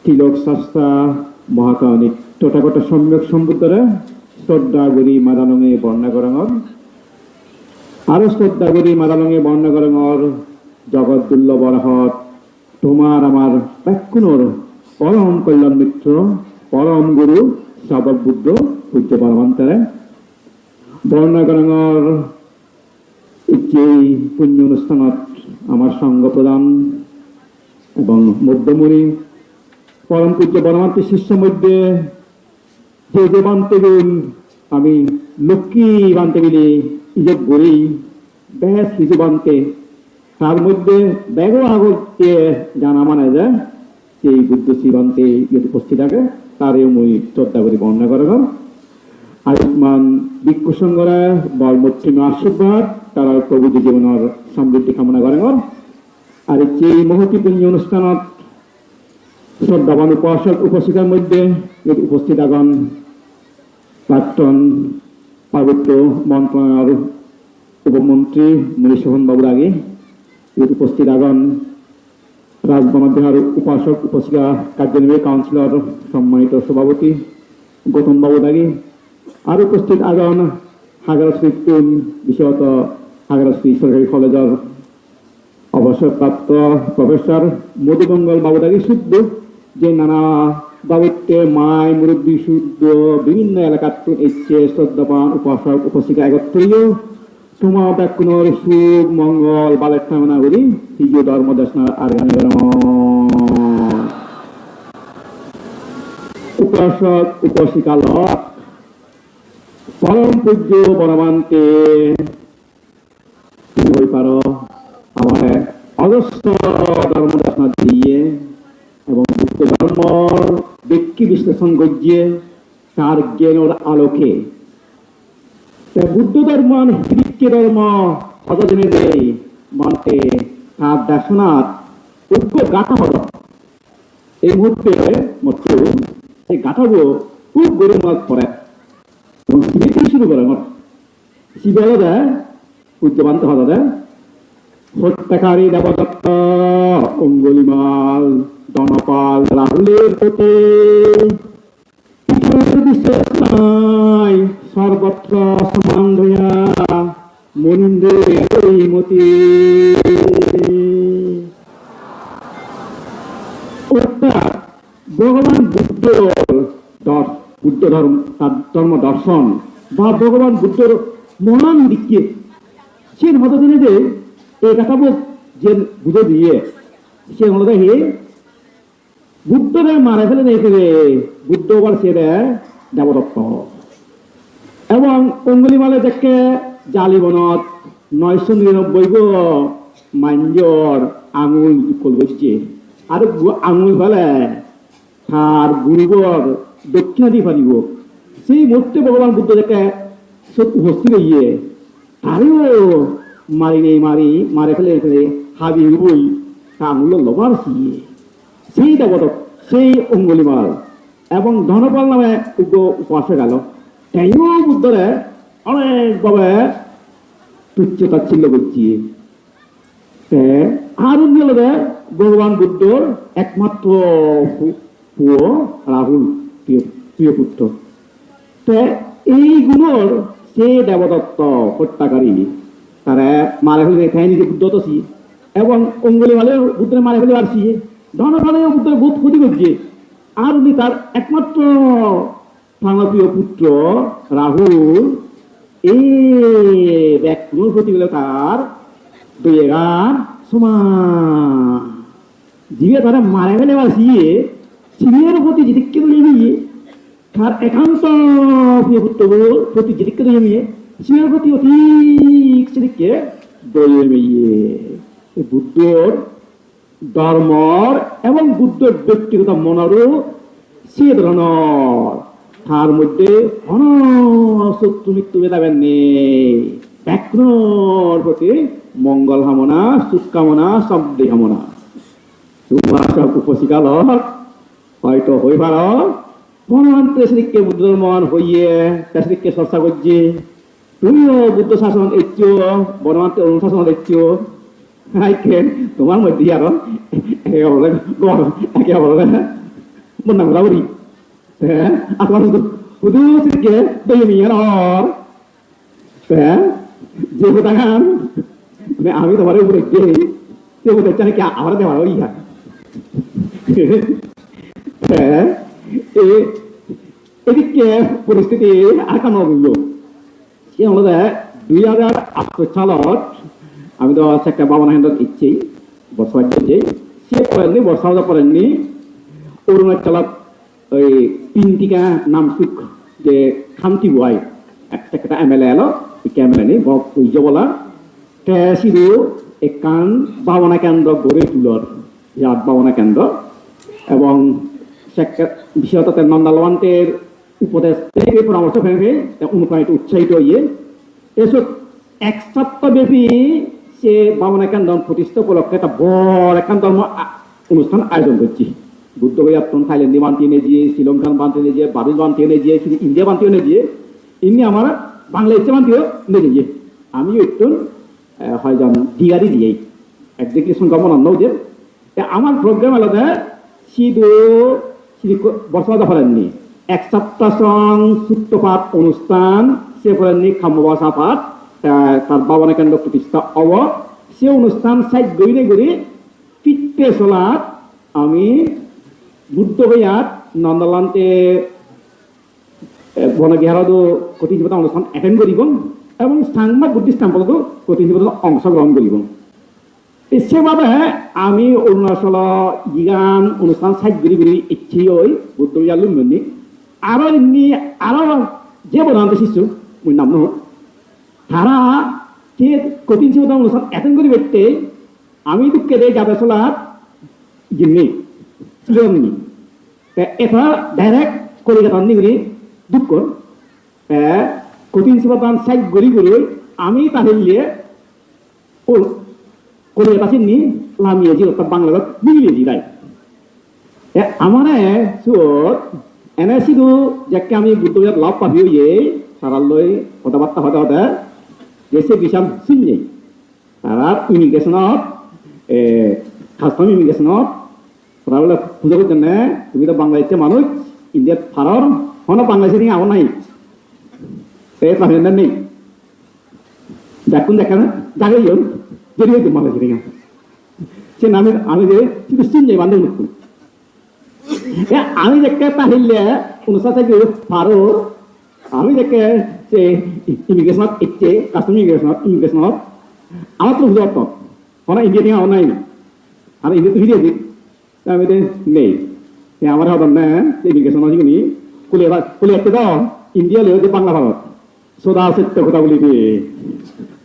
তিলক শাস্তা মহাকানিক তথাগত সম্যক সম্বুদ্ধরে শ্রদ্ধা করি মাদালঙে বর্ণনা করঙর আরো শ্রদ্ধা করি মাদালঙে বর্ণনা করঙর জগৎ দুর্লভ বরহত তোমার আমার ব্যাকুণর পরম কল্যাণ মিত্র পরম গুরু সাধক বুদ্ধ পূজ্য পরমান্তরে বর্ণনা করঙর এই পুণ্য অনুষ্ঠানত আমার সঙ্গ প্রদান এবং মধ্যমণি পরম পূজ্য পরমান্ত শিষ্য মধ্যে যে বানতে গুণ আমি লক্ষ্মী বানতে গেলে ইজত গড়ি বেশ কিছু বানতে তার মধ্যে ব্যাগ আগতে জানা মানে যায় এই বুদ্ধ শ্রীবান্তে উপস্থিত থাকে তারও মই শ্রদ্ধা করি বর্ণনা করে আয়ুষ্মান ভিক্ষু সংঘরা বর্মত্রিম আশীর্বাদ তারা প্রভু জীবনের সমৃদ্ধি কামনা করেন আর এই মহতি পুণ্য অনুষ্ঠানত শ্রদ্ধাবান উপাসক উপাসিকার মধ্যে উপস্থিত আগন প্রাক্তন পার্বত্য মন্ত্রণালয়ের উপমন্ত্রী মনীষোহন বাবুর আগে উপস্থিত আগন রাজবনবিহার উপাসক উপাসিকা কার্যনির্বাহী কাউন্সিলর সম্মানিত সভাপতি গৌতম বাবু দাগি আর উপস্থিত আগন হাগারশ্রী কোন বিশেষত হাগারশ্রী সরকারি কলেজের অবসরপ্রাপ্ত প্রফেসর মধুমঙ্গল বাবু দাগি শুদ্ধ যে নানা বাবুত্বে মায় মুরব্বী শুদ্ধ বিভিন্ন এলাকার ইচ্ছে শ্রদ্ধাবান উপাসক উপাসিকা একত্রিত তোমার ব্যাকুণর সুখ মঙ্গল বালের কামনা করি হিজু ধর্ম দেশনার আর উপাসক উপাসিকা লক পরম পূজ্য বনবানকে হই পার আমার অজস্র ধর্ম দেশনা দিয়ে এবং বুদ্ধ ধর্মর ব্যক্তি বিশ্লেষণ গজিয়ে তার জ্ঞানের আলোকে বুদ্ধ ধর্ম হিরিক্য ধর্ম অতদিনে দেয় মানতে তার দেশনাথ উগ্র গাথা হল এই মুহূর্তে মতো এই গাথাবো খুব গরিব মাছ পড়ে এবং শিবিকে শুরু করে আমার শিবের দেয় পূজ্যবান্ত হল দেয় হত্যাকারী দেবদত্ত অঙ্গুলিমাল দনপাল রাহুলের প্রতি সর্বত্র সমান হইয়া মনিন্দ্রের মতি অর্থাৎ ভগবান বুদ্ধ ধর্ম দর্শন বা ভগবান বুদ্ধর মহান দিকে সে হতে দিনে যে এই কথা যে বুঝে দিয়ে সে হলো হে বুদ্ধরে মারা ফেলে দেখে বুদ্ধ আবার সে দেবদত্ত এবং অঙ্গুলিমালে দেখে জালিবনত 999 গো মাঞ্জর আঙুল করছে আর আঙুল ফেলে আর গুরুবর দক্ষিণা দিয়ে ফারিব সেই মূর্তি ভগবান বুদ্ধ দেখে সব উপস্থিত হইয়ে তারেও মারে ফেলে হাবি বই তা আঙুল লবার সেই দেবদত্ত সেই অঙ্গুলিমাল এবং ধনপাল নামে উপাসে গেল তাইও বুদ্ধরে অনেকভাবে তুচ্ছ তাচ্ছিল্য করছি আর ভগবান বুদ্ধর একমাত্র পুয় রাহুল প্রিয় পুত্র এই গুণর সে দেবদত্ত হত্যাকারী তারা মারা ফেলে খাই নিজে বুদ্ধ তো এবং অঙ্গুলিমালের বুদ্ধরে মারা ফেলে আসছি ধনপালেও বুদ্ধরে বহুত ক্ষতি করছে আর উনি তার একমাত্র প্রাণপ্রিয় পুত্র রাহুল এই ব্যাকুণ প্রতি গেল তার বেগান সমান জিবে তারা মারা ফেলে আসিয়ে শিবের প্রতি জিদিককে নিয়ে তার একান্ত প্রিয় পুত্র প্রতি জিদিককে নিয়ে শিবের প্রতি অধিক সিদিককে দয়ে মেয়ে বুদ্ধর ধর্মর এবং বুদ্ধর ব্যক্তিগত মনেরও সে ধরনের তার মধ্যে শত্রু মৃত্যু বেদাবেন নেই ব্যাকুণর প্রতি মঙ্গল কামনা সুখ কামনা শব্দে কামনা উপাসক উপাসিকা লক হয়তো হই পার মনমন্ত্রে শ্রীকে বুদ্ধ মন হইয়ে শ্রীকে চর্চা করছে তুমিও বুদ্ধ শাসন এচ্ছ বনমন্ত্রে অনুশাসন দেখছ তোমার মধ্যে আরো একে বলে bonna beri apa itu kudu sedikit demi or যে tangan মানে আমি তোমার উপরে গিয়ে সে বলতে চাই কি আমার দেওয়া ইহা এদিকে পরিস্থিতি আর কেন বললো সে হলো 2008 সালত আমি তো একটা বাবা নাহেন্দ্র ইচ্ছি বর্ষার যে সে করেননি বর্ষা করেননি অরুণাচলত ওই তিনটিকা নামসুক যে খামতি বয় একটা এমএলএ এলো এমএলএ নেই বুঝে বলা সিধু একান ভাবনা কেন্দ্র গড়ে তুলর ইয়াদ ভাবনা কেন্দ্র এবং বিশেষত নন্দালওয়ান্তের উপদেশ থেকে পরামর্শ ফেলে অনুপ্রাণিত উৎসাহিত হয়ে এসব এক সপ্তাহব্যাপী সে ভাবনা কেন্দ্র প্রতিষ্ঠা উপলক্ষে একটা বড় একটা ধর্ম অনুষ্ঠান আয়োজন করছি বুদ্ধ গয়াত্তন থাইল্যান্ডে বানতে এনে দিয়ে শ্রীলঙ্কান বানতে এনে দিয়ে বাবিল বানতে এনে দিয়ে ইন্ডিয়া বানতে এনে দিয়ে এমনি আমার বাংলা ইচ্ছে বানতেও এনে দিয়ে আমিও একটু হয় যান দিগারি দিয়েই একজাক্টলি সংখ্যা মনে নয় যে আমার প্রোগ্রাম আলাদা সিধু বর্ষা করেননি এক সপ্তাহ সং সূত্রপাত অনুষ্ঠান সে করেননি খাম্যবাসা পাঠ তার ভাবনা কেন্দ্র প্রতিষ্ঠা অব সে অনুষ্ঠান সাইড গইনে গড়ি ফিটতে চলাত আমি বুদ্ধ গয়াত নন্দলান্তে বনবিহারতো প্রতিযোগিতা অনুষ্ঠান এটেন্ড করিব এবং সাংবাদ বুদ্ধিষ্ট টেম্পলতো প্রতিযোগিতা অংশগ্রহণ করিব সেভাবে আমি অরুণাচল গিগান অনুষ্ঠান সাইড ঘুরি ঘুরি ইচ্ছি হই বুদ্ধ গিয়া লুমনি আরো এমনি আরো যে বনান্তে শিশু মই নাম নহ তারা যে প্রতিযোগিতা অনুষ্ঠান এটেন্ড করি ব্যক্তি আমি দুঃখে দেয় যাবে চলাত গিন্নি সুযোগনি এটা ডাইরেক্ট কলিকাতা নিগুলি দুঃখ কঠিন সেবাদান সাইড গড়ি গড়ি আমি তাহলে কলিকাতা চিনি লামিয়ে যে বাংলা মিলিয়ে দিলাই আমার এনে শুধু যাকে আমি বুদ্ধ লাভ পাবি তারালৈ কথাবার্তা হতে হতে দেশে বিশাল চিনি তারা ইমিগ্রেশনত কাস্টম ইমিগ্রেশনত তারা বলে পুজো করছেন না তুমি তো বাংলাদেশের মানুষ ইন্ডিয়ার ফারার হন বাংলাদেশের নিয়ে আমার নাই তাহলে নেই দেখুন দেখা না জাগে যদি হইতো বাংলাদেশের নিয়ে সে নামে আমি যে শুধু চিনি বান্ধব নতুন আমি দেখে তাহলে অনুষ্ঠান থেকে পারো আমি দেখে সে ইমিগ্রেশনত ইচ্ছে কাস্টম ইমিগ্রেশনত আমার তো বুঝতে পারতাম হন ইন্ডিয়া নিয়ে আমার নাই আর ইন্ডিয়া তো ফিরিয়ে দিই আমি নেই আমার হতাম না ইমিগ্রেশন আসিনি কুলে একটা দাও ইন্ডিয়া লেও যে বাংলা ভারত সদা সত্য কথা বলিবে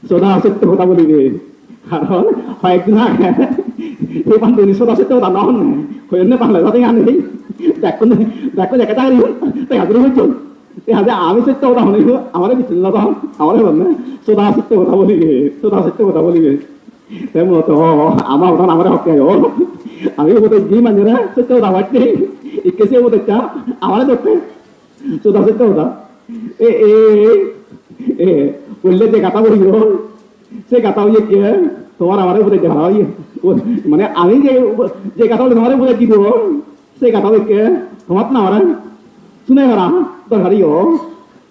সদা সত্য কথা বলিবে কারণ কয়েকদিন আগে এই বান্ধবী সদা সত্য কথা নহন হয়ে বাংলা কথা আনে দেখো দেখো দেখা চাকরি দেখা করে হচ্ছে আমি সত্য কথা শুনি আমার বিচ্ছিন্ন আমার হলাম না সদা সত্য কথা বলিবে সদা সত্য কথা বলিবে তেমন আমার কথা আমার হক আমি বোধহয় যে মানুষরা সত্য কথা বাড়তে ইকেছে বোধহয় চা আমার ধরতে সদা সত্য কথা বললে যে গাতা বলিব সে গাতা হইয়ে কে তোমার আমারে বোধহয় দেখা হইয়ে মানে আমি যে গাতা বলে তোমারে বোধহয় দিব সে গাতা কে তোমার না আমার শুনে করা দরকারিও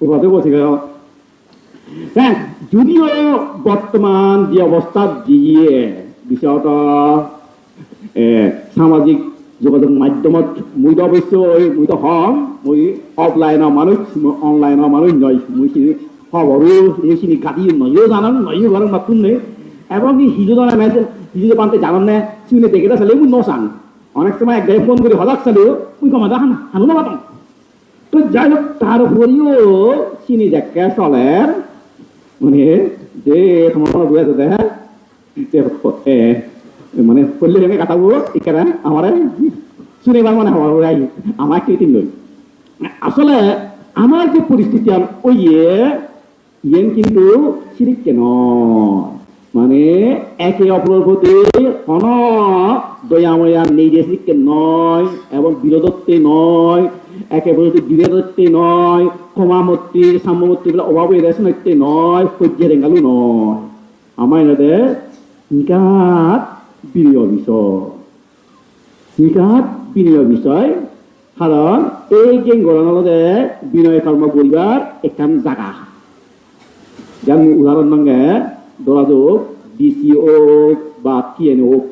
ওভাবে বসে গেল হ্যাঁ যদিও বর্তমান যে অবস্থা দিয়ে বিষয়টা সামাজিক যোগাযোগ মাধ্যমত মই তো অবশ্যই মই তো হম মই অফলাইনৰ মানুষ অনলাইনৰ মানুষ নয় মই খবরও এইখিনি গাড়ি নয়ও জানান নয়ও ঘরের নতুন নেই এবং হিজো জানা মেসেজ হিজো পান্তে জানান না শুনে দেখে চালে মুই নসাং অনেক সময় এক জায়গায় ফোন করে হলাক চালেও মুই কমা দেখান হানু না পাতাম তো যাই হোক তার উপরেও চিনি দেখে চলের মানে যে তোমার বুঝাতে দেয় মানে করলে ভেঙে কাটাবো এখানে আমার শুনে মনে হয় আমার কেটিং লই আসলে আমার যে পরিস্থিতি ওই ইয়েন কিন্তু সিরিক কেন মানে একে অপরের প্রতি কোন দয়াময়া নির্দেশিককে নয় এবং বিরোধত্বে নয় একে প্রতি বিরোধত্বে নয় ক্ষমামূর্তি সাম্যমূর্তি বলে অভাব রেশনত্বে নয় সহ্য রেঙ্গালু নয় আমার এনাদের নিকাত বিনিয়োগ বিষয় নিকাত বিনিয়োগ বিষয় সাধারণ এই গেঙ্গরণে বিনয় কর্ম পরিবার একখান জায়গা যেমন উদাহরণ সঙ্গে ধরা যাক ডিসি হোক বা টিএন হোক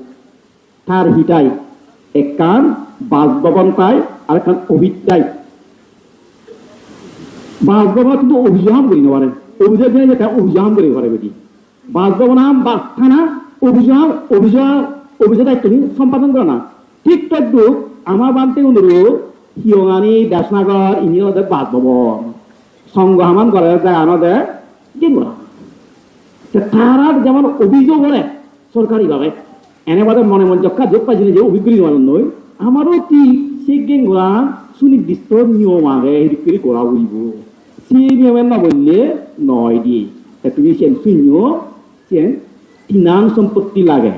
তার হিটাই একখান বাসভবন পায় আর একখান অভিজ্ঞায় বাসভবন কিন্তু অভিযান করি না পারে অভিযোগ যেটা অভিযান করে পারে বেটি বাসভবন থানা অভিযান অভিযান অভিযোগ দায়িত্ব সম্পাদন করে না ঠিক তদ্রুপ আমার বাড়িতে অনুরোধ হিয়ঙানি দেশনাগর ইনি ওদের বাসভবন সংঘ হামান করে আমাদের কিনব তারা যেমন অভিযোগ করে সরকারিভাবে এনেবাদে মনে মন যক্ষা যোগ পাইছি যে অভিজ্ঞতা মানুষ নয় আমারও কি সেই গেঙ্গা সুনির্দিষ্ট নিয়ম আগে হেৰি কৰি করা বলব সেই নিয়মের না বললে নয় দিয়ে তুমি সে শূন্য সে কিনান সম্পত্তি লাগে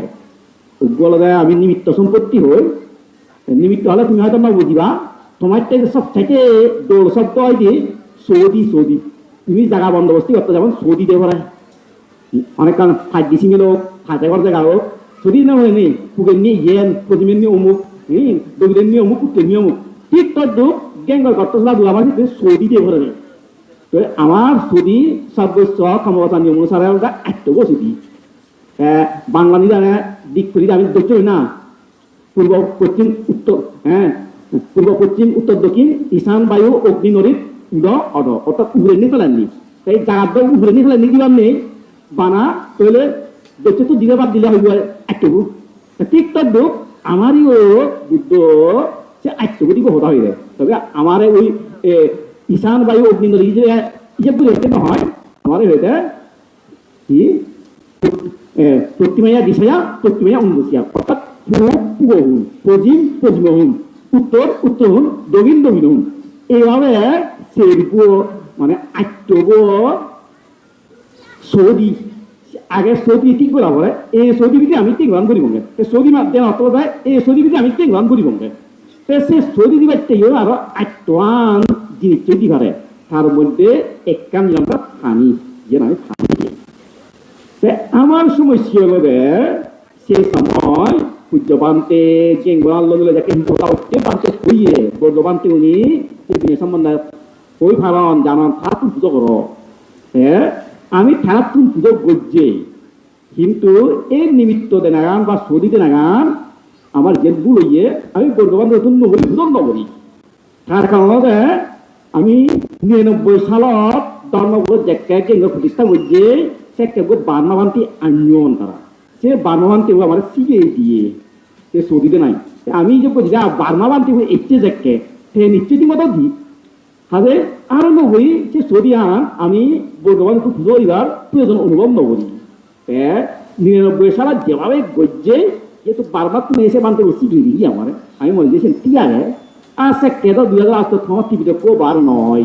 ওগুলো আমি নিমিত্ত সম্পত্তি হই নিমিত্ত হলে তুমি হয়তো না বুঝিবা তোমার সব থেকে দৌড় শব্দ হয় দিয়ে সৌদি সৌদি তুমি জায়গা বন্দোবস্তি করতে যেমন সৌদি দিয়ে ভরায় অনেক কারণ ফাঁক দিছি মিলো ফাঁকা করার জায়গা হোক সৌদি না হয় নেই পুকের নিয়ে ইয়েন প্রতিমের নিয়ে অমুক দবিরের নিয়ে অমুক পুকের নিয়ে অমুক ঠিক তোর দুঃখ গেঙ্গল করতে আমার সৌদি দিয়ে ভরে নেই তো আমার সৌদি সর্বোচ্চ ক্ষমতা নিয়ম অনুসারে একটু সৌদি বাংলা নিদানে দিক করি আমি দেখতে না পূর্ব পশ্চিম উত্তর পূর্ব পশ্চিম উত্তর দক্ষিণ ঈশান বায়ু অগ্নি নদীর উদ অদ অর্থাৎ উভরে নিয়ে ফেলেননি তাই জায়গাটা উভরে নিয়ে ফেলেননি দিবার নেই বানা তাহলে দেখতে তো দিলে বাদ দিলে হইব একটু ঠিক তার দুঃখ আমারই ও বুদ্ধ সে একটু দিব হতা হয়ে যায় তবে আমার ওই ঈশান বায়ু অগ্নি নদী যে ইয়ে বলে হতে নহয় আমার হইতে কি পশ্চিমাইয়া দিশাইয়া পশ্চিমাইয়া উন্নতিয়া অর্থাৎ পূর্ব হুন পশ্চিম পশ্চিম হুন উত্তর উত্তর হুন দক্ষিণ দক্ষিণ হুন এইভাবে সেরব মানে আটব সৌদি আগে সৌদি ঠিক করা পরে এই সৌদি বিধি আমি ঠিক রান করি বঙ্গে সৌদি মাধ্যমে অত যায় এই সৌদি বিধি আমি ঠিক রান করি বঙ্গে সে সৌদি দিবার থেকে আরো আটটান জিনিস তৈরি পারে তার মধ্যে একখান আমরা ফানি যে আমি ফানি আমার সমস্যা হলে সেই সময় পূজ্যবান্তে চেঙ্গলে যাকে বান্তে হইয়ে বর্ধবান্তে উনি সম্বন্ধে ওই ভাবন জানান তার পুজো করো আমি খারাপ পুজো করছি কিন্তু এর নিমিত্ত দেনাগান বা সৌদি দেনাগান আমার জেলগুলো লইয়ে আমি বর্ধমান নতুন নগরী ভূজন নগরী তার কারণে আমি 99 সালত ধর্মগুলো জায়গায় প্রতিষ্ঠা করছে সে কেবল বার্মাবান্তি আনিয়ন তারা সে বার্মাবান্তি আমার সিবিআই দিয়ে সে সৌদিতে নাই আমি যে বলছি বার্মাবান্তি এসছে যাকে সে নিশ্চিত মতো দিই হাজে আরো নগরী সে সৌদি আন আমি বর্তমান পুজো এবার প্রয়োজন অনুভব নগরী 99 সালত যেভাবে গজ্জে যেহেতু বারবার তুমি এসে বানতে বসছি গিয়ে আমার আমি মনে দিয়েছেন টিয়ারে আর সে কেদ 2008 তোমার টিভিতে বার নয়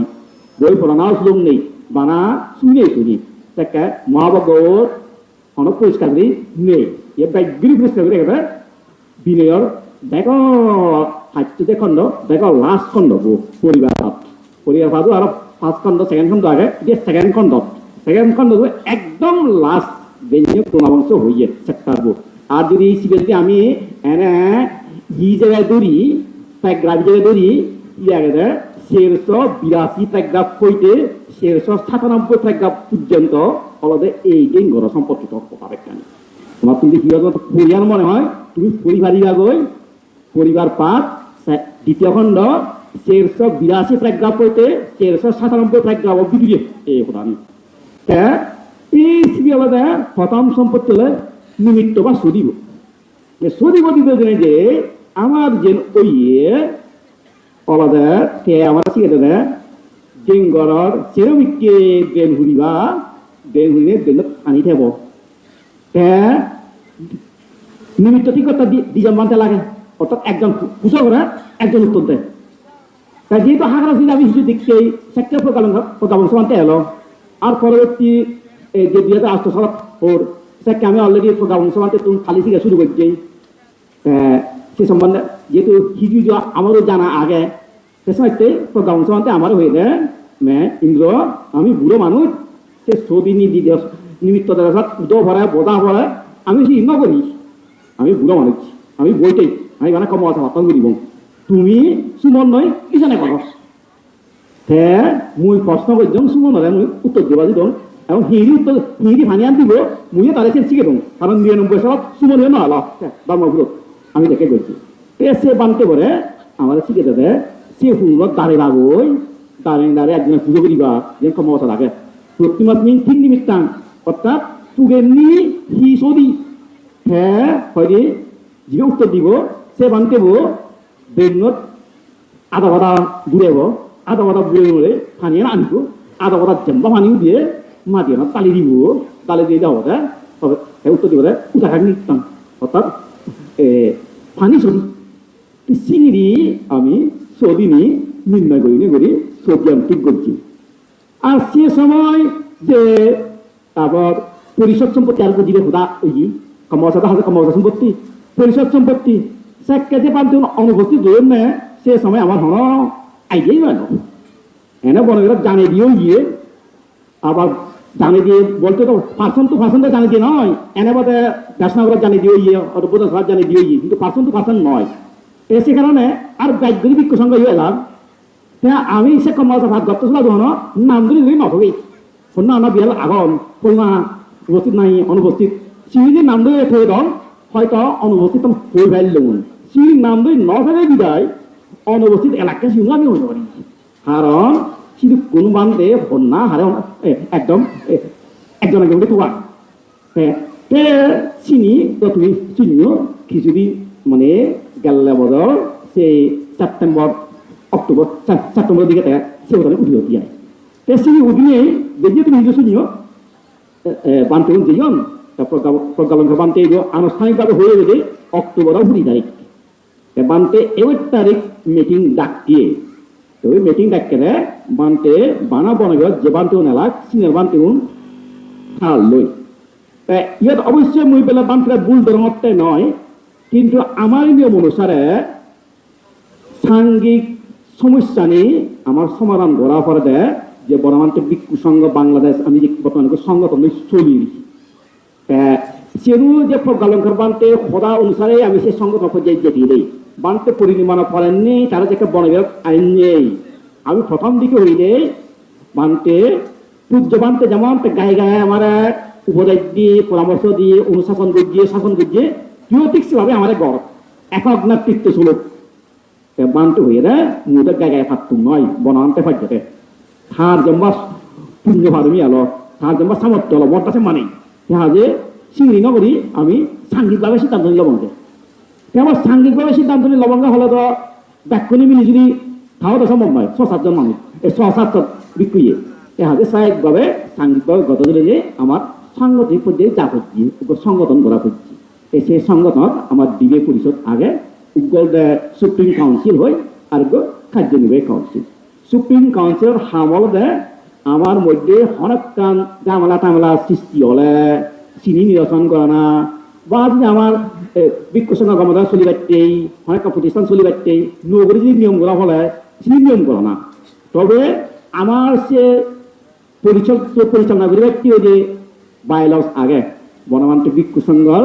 বই পড়ানোর সুযোগ নেই বানা শুনে শুনি তাকে মহাভাগবত অনেক পরিষ্কার করি নেই এ ব্যাগগুলি পরিষ্কার করে একেবারে বিনয়র দেখো হাইতে খণ্ড দেখো লাস্ট খণ্ড পরিবার ভাবো আর ফার্স্ট খণ্ড সেকেন্ড খণ্ড আগে যে সেকেন্ড খণ্ড একদম লাস্ট বেঞ্চে প্রমাবংশ হইয়ে চেষ্টার আর যদি যদি আমি এনে ই জায়গায় দৌড়ি প্যাগ্রাফ জায়গায় দৌড়ি ই আগে 182 প্যাগ্রাফ হইতে 197 প্যাগ্রাফ পর্যন্ত হলদে এই গেঙ্গর সম্পর্কিত পাবে কেন তোমার তুমি কি পরিবার মনে হয় তুমি পরিবারই আগই পরিবার পাঠ দ্বিতীয় খণ্ড 182 প্যাগ্রাফ হইতে 197 প্যাগ্রাফ অব্দি এই কথা আমি এই সিরিয়ালে প্রথম সম্পত্তি হলে নিমিত্ত বা সদিব সদিব দিতে জেনে যে আমার যে ওইয়ে আলাদা সে আমার শিখে গেঙ্গরর সেরমিককে ড্রেন হুড়িবা ড্রেন হুড়িয়ে ড্রেনত পানি থাকব নিমিত্ত ঠিক কথা দুজন মানতে লাগে অর্থাৎ একজন পুজো করে একজন উত্তর দেয় তাই যেহেতু হাঁকড়া ছিল আমি কিছু দেখছি সেক্টর প্রকাবংশ মানতে এলো আর পরবর্তী যে 2008 সালত ওর সেটা আমি অলরেডি প্রকাবংশ মানতে তুমি খালি থেকে শুরু করছি সে সম্বন্ধে যেহেতু হিজু আমারও জানা আগে সে সময় প্রকাবংশ মানতে আমারও হয়ে যায় ইন্দ্র আমি বুড়ো মানুষ সে সৌদি নিমিত্ত উদো ভরায় বোঝা ভরায় আমি সে ইন্ন করি আমি বুড়ো মানুষ আমি বইটাই আমি মানে কম আছে মাতাল করিব তুমি সুমন নয় কিসানে করো হে মুই প্রশ্ন করছিলাম সুমন হলে মুই উত্তর দিবা দিতাম এবং হিঁড়ি ভানি আন দিব মুইও তারে শিখে দেবো কারণ 99 সাল সুমন হয়ে নয় ধর্মগুলো আমি দেখে বলছি সে বানতে পারে আমাদের শিখে দেবে সে ফুলত দাঁড়ে লাগোই দাঁড়িয়ে একজনের পুজো করিবা যে ক্ষমতা লাগে প্রতিমাস নিন ঠিক নিমিত্তাং অর্থাৎ তুগেননি হি সদি হ্যাঁ হয়নি যে উত্তর দিব সে বানতে বেগনত আধা বাধা ঘুরেব আধা বাধা ঘুরে ফানিয়ে আনবো আধা বাধা জম্বা ফানিও দিয়ে মাটিয়ে না তালি দিব তালি দিয়ে যাওয়া তবে উত্তর দিব উদাহরণ নিতাম অর্থাৎ ফানি সদি চিংড়ি আমি সদিনি নির্ণয় করি সবজি আমি ঠিক করছি আর সে সময় যে তারপর পরিষদ সম্পত্তি আর জিরে খোদা ওই কমসাদা হাতে কমসা সম্পত্তি পরিষদ সম্পত্তি সে কেটে পান্তে অনুপস্থিত ধরুন না সে সময় আমার হন আইডিয়াই নয় এনে বনগেরা জানে দিয়েও গিয়ে আবার জানে দিয়ে বলতে তো পার্সনটা জানে দিয়ে নয় এনে বাদে দেশনগর জানে দিয়ে গিয়ে অত বোধ জানে দিয়ে গিয়ে কিন্তু পার্সন নয় সে কারণে আর ব্যাগগুলি বিক্ষ সঙ্গে ইয়ে এলাম আমি সে কমসা ভাত গত ছিল ধরো নাম ধরে নথবি শূন্য আমার বিয়াল আগন কন্যা উপস্থিত নাই অনুপস্থিত সিঁড়ির নাম ধরে থয়ে দল হয়তো অনুপস্থিত হয়ে ফেললুন সিঁড়ির নাম ধরে ন ফেলে বিদায় অনুপস্থিত এলাকা সিংহ আমি হতে পারি কারণ শুধু কোন বান্ধে বন্যা হারে একদম একজন একজনকে তোমার চিনি তো তুমি চিনিও খিচুড়ি মানে গেলে বদল সেই সেপ্টেম্বর দিকে সে বোধহয় উঠে যায় চিনি উঠিয়ে দেখিয়ে তুমি নিজে শুনিও বানতে যেজন প্রজ্ঞালঙ্কার বানতে আনুষ্ঠানিকভাবে হয়ে গেছে অক্টোবর 20 তারিখ বানতে 1 তারিখ মিটিং ডাকিয়ে ওই মিটিং ডাকলে বানতে বানা বনাগর যে বানতে নেলাক সিনিয়র বানতে খাল লই ইয়াত অবশ্যই মই পেলা বানতে ভুল ধরতে নয় কিন্তু আমার নিয়ম অনুসারে সাংঘিক সমস্যা নিয়ে আমার সমাধান করা পরে দেয় যে বর্তমানে ভিক্ষু সংঘ বাংলাদেশ আমি যে বর্তমানে সংগঠন চলি সেরু যে প্রজ্ঞালঙ্কার বানতে সদা অনুসারে আমি সেই সংগঠন পর্যায়ে যেতে দেই বানতে পরিনির্মাণ করেননি তারা যে বনবিভাগ আইন নেই আমি প্রথম দিকে হইলে বানতে পূজ্য বানতে যেমন গায়ে গায়ে আমার উপদেশ দিয়ে পরামর্শ দিয়ে অনুশাসন গুজিয়ে শাসন গুজিয়ে ভাবে আমার গড় একক না তৃপ্ত সুলভ বানতে হয়ে রে মুদের গায়ে গায়ে ফাটতুম নয় বনান্তে ফাটতে হার জম্বা পুণ্য ভাদমি আলো হার জম্বা সামর্থ্য হলো মরটাছে মানে যে চিংড়ি নগরী আমি সাংঘিকভাবে সিদ্ধান্ত নিল বন্ধে আমার সাংঘিকভাবে সিদ্ধান্ত নিল লবঙ্গ হলে তো ব্যাকুনি মিলি যদি তাও তো সম্ভব নয় 6-7 জন মানুষ এই 6-7 বিক্রিয়ে এহাজে স্বাভাবিকভাবে সাংঘিকভাবে গত দিলে যে আমার সাংগঠনিক পর্যায়ে যা করছি সংগঠন করা করছি সেই সংগঠন আমার ডিবে পরিষদ আগে উগ্র সুপ্রিম কাউন্সিল হয় আর কার্যনির্বাহী কাউন্সিল সুপ্রিম কাউন্সিলের হামল দেয় আমার মধ্যে অনেক কান জামেলা টামেলা সৃষ্টি হলে চিনি নিরসন করে না বা আমার বিক্ষোভ ক্ষমতা চলি পারতেই অনেক প্রতিষ্ঠান চলি পারতেই নগরী যদি নিয়ম করা হলে চিনি নিয়ম করে না তবে আমার সে পরিচালনা করে ব্যক্তি যে বাইলস আগে বনমান্ত বিক্ষোভ সংঘর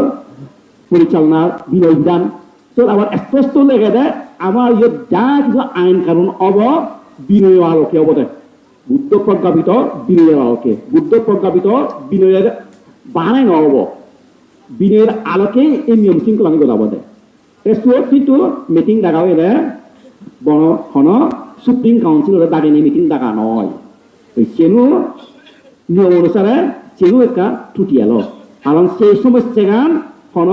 পরিচালনার বিনয় বিধান তো আমার স্পষ্ট লেগে দেয় আমার ইয়ে যা কিছু আইন কানুন অব বিনয় আলোকে অবদে বুদ্ধ প্রজ্ঞাপিত বিনয়ের আলোকে বুদ্ধ প্রজ্ঞাপিত বিনয়ের বানাই নহব বিনয়ের আলোকে এই নিয়ম শৃঙ্খলা আমি গলাব দেয় কিন্তু মিটিং ডাকা হইলে বন সুপ্রিম কাউন্সিলের দাগে নিয়ে মিটিং ডাকা নয় সেনু নিয়ম অনুসারে সেনু একটা ত্রুটি এলো কারণ সেই সমস্যা গান হন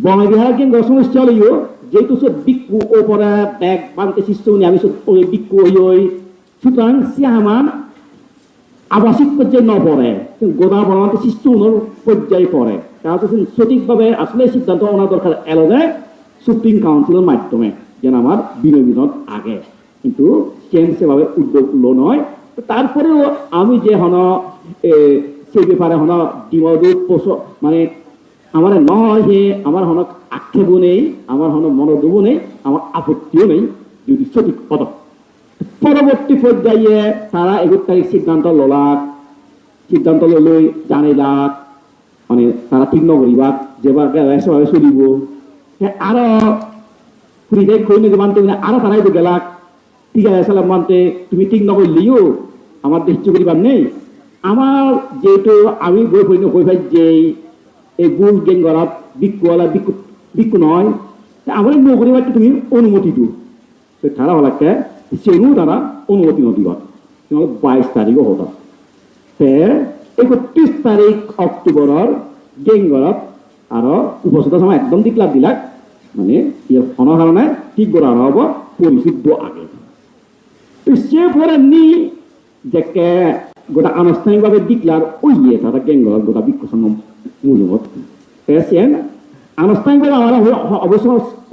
বন বিহার কেন্দ্র সমস্যা হলেও যেহেতু সব বিক্ষু ওপরে ব্যাগ বানতে শিষ্য আমি ওই বিক্ষু ওই সুতরাং সে আমার আবাসিক পর্যায়ে ন পড়ে গোদা বনাতে শিষ্য পর্যায়ে পড়ে তাহলে সঠিকভাবে আসলে সিদ্ধান্ত ওনা দরকার এলো দেয় সুপ্রিম কাউন্সিলের মাধ্যমে যেন আমার বিনয় বিনোদ আগে কিন্তু সেভাবে উদ্যোগ লো নয় তারপরেও আমি যে হন সে ব্যাপারে হন ডিমদূত মানে আমার নয় যে আমার হন আক্ষেপও নেই আমার হন মনোযোগও নেই আমার আপত্তিও নেই যদি সঠিক পরবর্তী পর্যায়ে তারা 11 তারিখ সিদ্ধান্ত লই জানিলাক মানে তারা ঠিক নকরিবা যেভাবে চলিব আরো কুড়িটাই কই নাকি মানতে আরো তারাই তো গেলাক ঠিক আছে সালাম মানতে তুমি ঠিক নকরলিও আমার দেশ করিবার নেই আমার যেহেতু আমি বই পড়ি বই ভাই যে এই গুল গেঙ্গরাত বিক্ষুওয়ালা বিক্ষু নয় আমার নগরী বাড়িতে তুমি অনুমতি দিও তারা হলাকে সেনু তারা অনুমতি নদীবা 22 তারিখও হতো 31 তারিখ অক্টোবরের গেঙ্গরাত আর উপস্থিত সময় একদম ডিক্লার দিলাক মানে ইয়ার ফোন কারণে ঠিক করা হব পরিশুদ্ধ আগে তো সে পরে নি যে গোটা আনুষ্ঠানিকভাবে ডিক্লার ওইয়ে তারা গেঙ্গরাত গোটা বিক্ষু সংগম মূল্যবোধ পেয়েছেন আনুষ্ঠানিকভাবে আমরা অবশ্য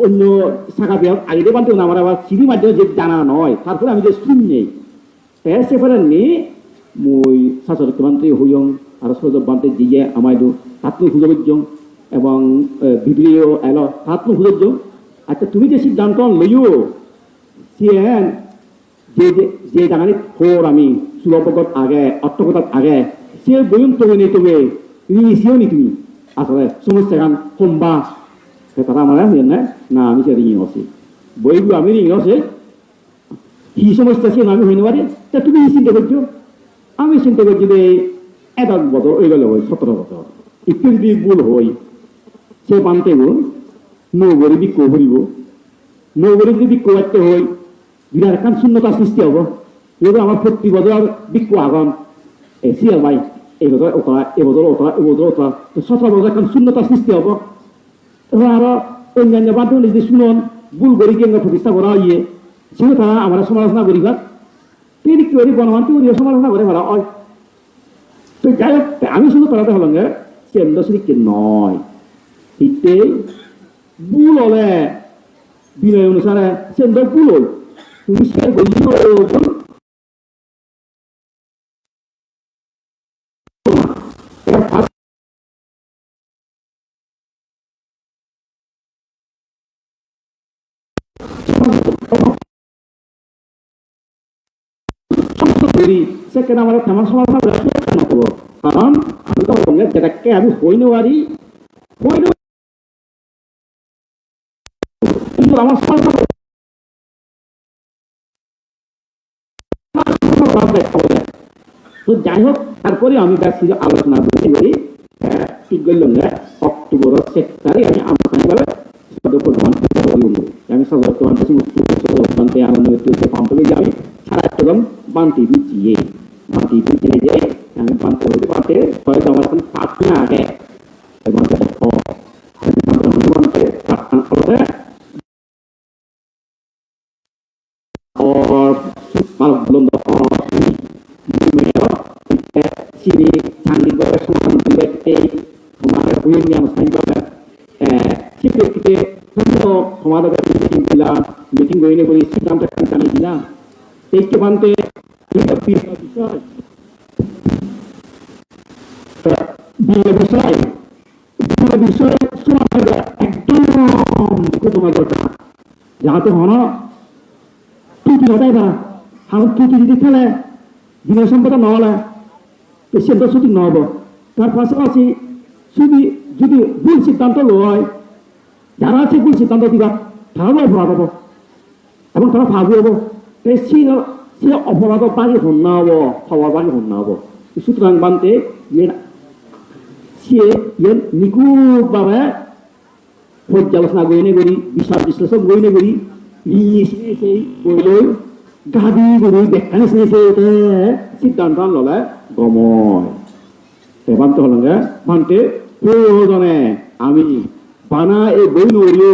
অন্য শাখা বিভাগ আগে বানতে আমার আবার চিঠি মাধ্যমে যে জানা নয় তারপরে আমি যে শুন নেই সেপারে নি মই শাসক মন্ত্রী হইয়ং আর সজব বানতে দিয়ে আমায় তাত্ম হুজবজ্জং এবং বিবিও এলো তাত্ম হুজবজ্জং আচ্ছা তুমি যে সিদ্ধান্ত লইও সিএন যে যে জানি খোর আমি সুলভগত আগে অর্থকতার আগে সে বইম তুমি নেই তুমি নিয়েছিও নি তুমি আসলে সমস্যা গান কমবা তারা আমার না আমি সে রিং আছে বইগুলো আমি রিং আছে কি সমস্যা ছিল আমি হইতে পারি তা তুমি চিন্তা করছো আমি চিন্তা করছি যে 1 বছর ওই গেল 17 বছর একটু যদি ভুল হই সে মানতে নগরী বিক্ষোভ করিব নগরী যদি বিক্ষোভ করতে হই বিরাট একটা শূন্যতা সৃষ্টি হব যদি আমার প্রতি বছর বিক্ষোভ আগন সিয়াল ভাই এই বছর ওটা এবছর ওটা এবছর ওটা 17 বছর একটা শূন্যতা সৃষ্টি হব এবার আরো অন্যান্য মাধ্যমে যদি শুনুন ভুল করি কেন্দ্র প্রতিষ্ঠা করা হইয়ে সেও তারা আমরা সমালোচনা করিবা তিনি কি করি গণমান্তি করিয়া সমালোচনা করে ভালো হয় তো যাই হোক আমি শুধু তারাতে হলাম কেন্দ্র শ্রীকে নয় ইতে ভুল হলে বিনয় অনুসারে কেন্দ্র ভুল হল তুমি সে সেখানে আমার তেমন সমালোচনা করবো কারণ আমি তো যেটাকে আমি হইতে পারি কিন্তু আমার তো যাই হোক তারপরে আমি ব্যক্তিগত আলোচনা করতে করি ঠিক করলাম অক্টোবর 6 তারিখ আমি আনুষ্ঠানিকভাবে আমি সদস্য আনন্দ পাম্পে যাই সারা একদম বান্তি দিচ্ছি বান্তি দিচ্ছি যে আমি বান্তি হতে পারতে হয়তো আমার এখন 5 দিন আগে और बुलंद sini canggih banget semua itu kemarin punya yang saya juga sipil kita tentu kemarin kita meeting gue ini boleh sidang kita nih bilang take bante kita bisa bisa semua ada ekdom itu cuma berkata jangan tuh mana tuh tidak ada harus tuh tidak ada jenis sampai nol সেটা সঠিক নহব তার পাশাপাশি যদি ভুল সিদ্ধান্ত লয় যারা আছে ভুল সিদ্ধান্ত দিবা তারাও অপরাধ হব এবং তারা ভাবি হব সে অপরাধ বাড়ি হন্যা হব হওয়া বাড়ি হন্যা হব সুতরাং বানতে সে নিখুঁতভাবে পর্যালোচনা গইনে করি বিচার বিশ্লেষণ গইনে করি সেই বইলৈ গাড়ি গরু দেখা নিছে সিদ্ধান্ত ললে গময় এবারতে হল ভান্তে প্রয়োজনে আমি বানা এই বই নড়িও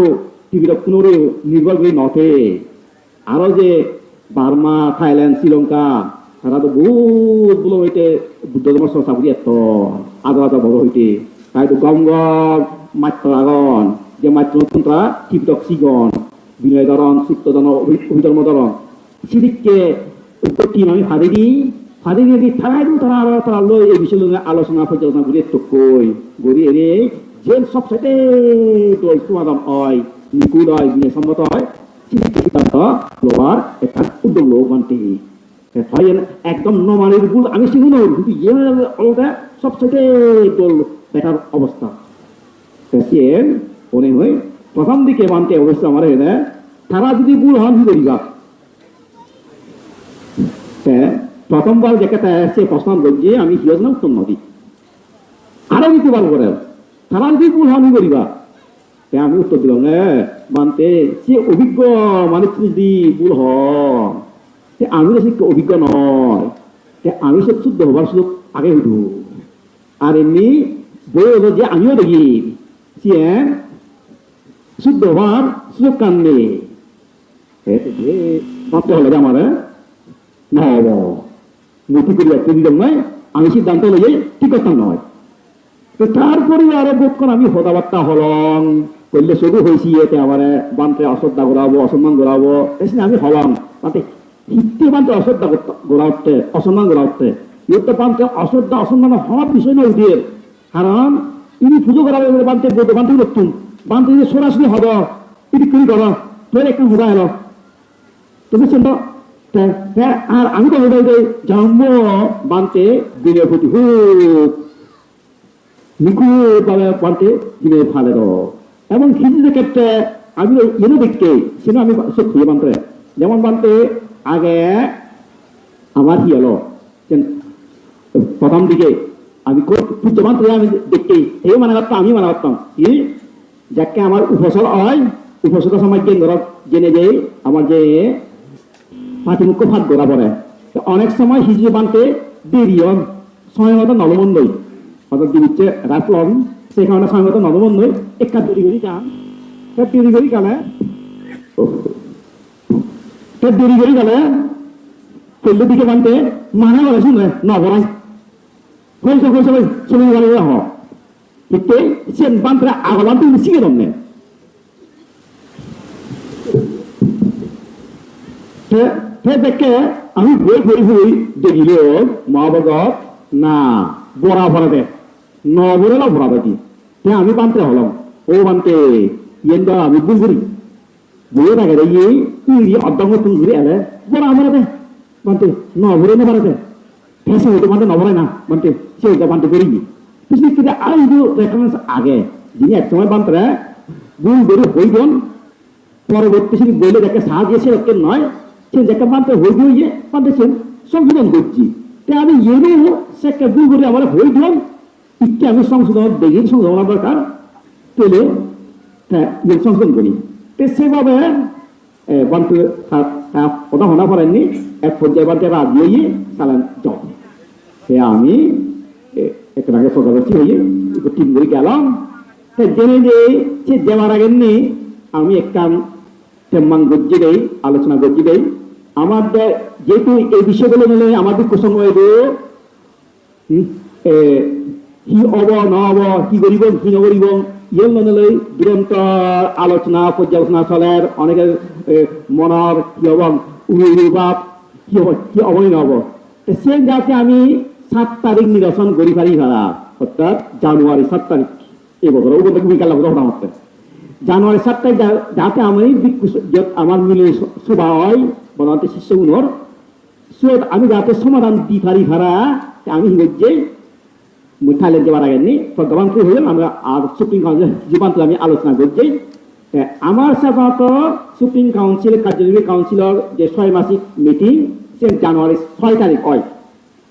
টিভিটা পুনরে নির্ভর করে নথে আরো যে বার্মা থাইল্যান্ড শ্রীলঙ্কা তারা তো বহুত বলো হইতে বুদ্ধ ধর্ম চর্চা করি এত আদা বড় হইতে তাই তো গম মাত্র আগন যে মাত্র তন্ত্রা টিভিটক সিগন বিনয় ধরন চিত্তধন অভিধর্ম ধরন সিদিককে টিম আমি ফাঁদি দিই তারা লই এই বিষয় আলোচনা পর্যালোচনা করি তো কই গড়ি এনে যে সবসাইতে দল সমাধান হয় নিকুল হয় বিনয়সম্মত হয় সিদ্ধান্ত লোয়ার একটা উদ্যোগ লোক মানতে হয় একদম নমানের ভুল আমি শিখুন কিন্তু ইয়ে আলাদা সবসাইতে দল বেটার অবস্থা মনে হয় প্রথম দিকে মানতে অবস্থা আমার এনে তারা যদি ভুল হন কি করিবা প্রথমবার যেটা সে প্রশ্ন করছে আমি কি না উত্তর নদী আরো দিতে পারবো করে তারা যদি ভুল হন কি করিবা আমি উত্তর দিলাম মানতে সে অভিজ্ঞ মানুষ যদি ভুল হন আমি তো অভিজ্ঞ নয় আমি সব শুদ্ধ হবার সুযোগ আগে উঠু আর এমনি বই হলো যে আমিও দেখি সে শুদ্ধ হওয়ার সুযোগ কান নেই ভাবতে হলো যে আমার নহব নথি করি একটা দিলাম নয় আমি সিদ্ধান্ত লইয়ে ঠিক করতাম নয় তো তারপরে আরো বোধক্ষণ আমি কথাবার্তা হলম করলে শুরু হয়েছি এতে আমার বানতে অশ্রদ্ধা করাবো অসম্মান করাবো আমি হলাম তাতে হিতে বানতে অশ্রদ্ধা গোড়া উঠতে অসম্মান গোড়া উঠতে ইয়ে বানতে অশ্রদ্ধা অসম্মান হওয়ার বিষয় নয় উঠে কারণ ইনি পুজো করাবে বানতে বোধ বানতে রক্ষণ বানতে সরাসরি হব এটি করি করো তোর একটা হোদা এলো তুমি শুনতো আর আমি তো হোদাই জন্ম বানতে দিনের প্রতি হুক নিখুঁতভাবে বানতে দিনের ফালে এবং হিন্দুদের ক্ষেত্রে আমি এনে দেখতে সেটা আমি সব খুঁজে বানতে যেমন বানতে আগে আমার কি হলো প্রথম দিকে আমি পূজ্য বানতে আমি দেখতে এই মানে করতাম আমি মানে করতাম কি যাকে আমার উপসর হয় উপসর সময় জেনে যে আমার যে পাতিমুখ্য ফাঁদ গোড়া পড়ে অনেক সময় হিজু বানতে দেরি হন সময় মতো নলমন্দই অর্থাৎ দিচ্ছে রাখলাম সেই কারণে সময় মতো নলমন্দই একটা দেরি করি যান দেরি করি গেলে দেরি করি গেলে চল্লিশ দিকে বানতে মানা করে শুনে নবরাই হয়েছে হয়েছে চলে গেলে হোক কিন্তু সে বানতে আগলাম তুমি শিখে দমনে দেখে আমি বই ঘুরি ঘুরি দেখিল মা ভগত না বড়া ভরা দে নবরেলা ভরা দেখি আমি বানতে হলাম ও বানতে ইয়েন আমি ভুল করি বইয়ে থাকে রে ইয়ে অর্ধঙ্গ তুমি ঘুরে এলে বড়া ভরা দে বানতে নবরে না ভরা দে ফেসে হইতে বানতে নবরে না বানতে সে বানতে করি কিন্তু আর রেফারেন্স আগে যিনি এক সময় বানতে ভুল করে হইবেন পরবর্তী বইলে যাকে সাহায্য দিয়েছে ওকে নয় সে যাকে মানতে হই দিয়ে মানতেছেন সংশোধন করছি তাই আমি এনেও সে ভুল করে আমার হই দিলাম ইচ্ছে আমি সংশোধন দেখি সংশোধন দরকার পেলে সংশোধন করি তো সেভাবে বানতে কথা শোনা পড়েননি এক পর্যায়ে বানতে রাজি হইয়ে চালান যাও সে আমি একটাকে সকালছি হইয়ে টিম করে গেলাম জেনে যে সে যাওয়ার আগের নেই আমি একটা তেমন গজ্জি দেই আলোচনা গজ্জি দেই আমার যেহেতু এই বিষয়গুলো নিলে আমাদের প্রসঙ্গ হইব কি হব ন হব কি করিব কি নকরিব ইয়ে নিলে দুরন্ত আলোচনা পর্যালোচনা চলে অনেকের মনের কি হব উৎভাব কি হব কি হবই নহব সে যাতে আমি 7 তারিখ নির্বাচন করি পারি ভাড়া অর্থাৎ জানুয়ারি 7 তারিখ এই বছর ও বলতে বিকাল হঠাৎ জানুয়ারি 7 তারিখ যাতে আমি আমার মিলে সভা হয় বনাতে শিষ্যগুলোর আমি যাতে সমাধান দি পারি ভাড়া আমি যে থাইল্যান্ড যাওয়ার আগে নি প্রজ্ঞাবান্তি হইলাম আমরা আর সুপ্রিম কাউন্সিল জীবান্ত আমি আলোচনা করছি আমার সাধারণত সুপ্রিম কাউন্সিল কার্যনির্বাহী কাউন্সিলর যে 6 মাসিক মিটিং সে জানুয়ারি 6 তারিখ হয়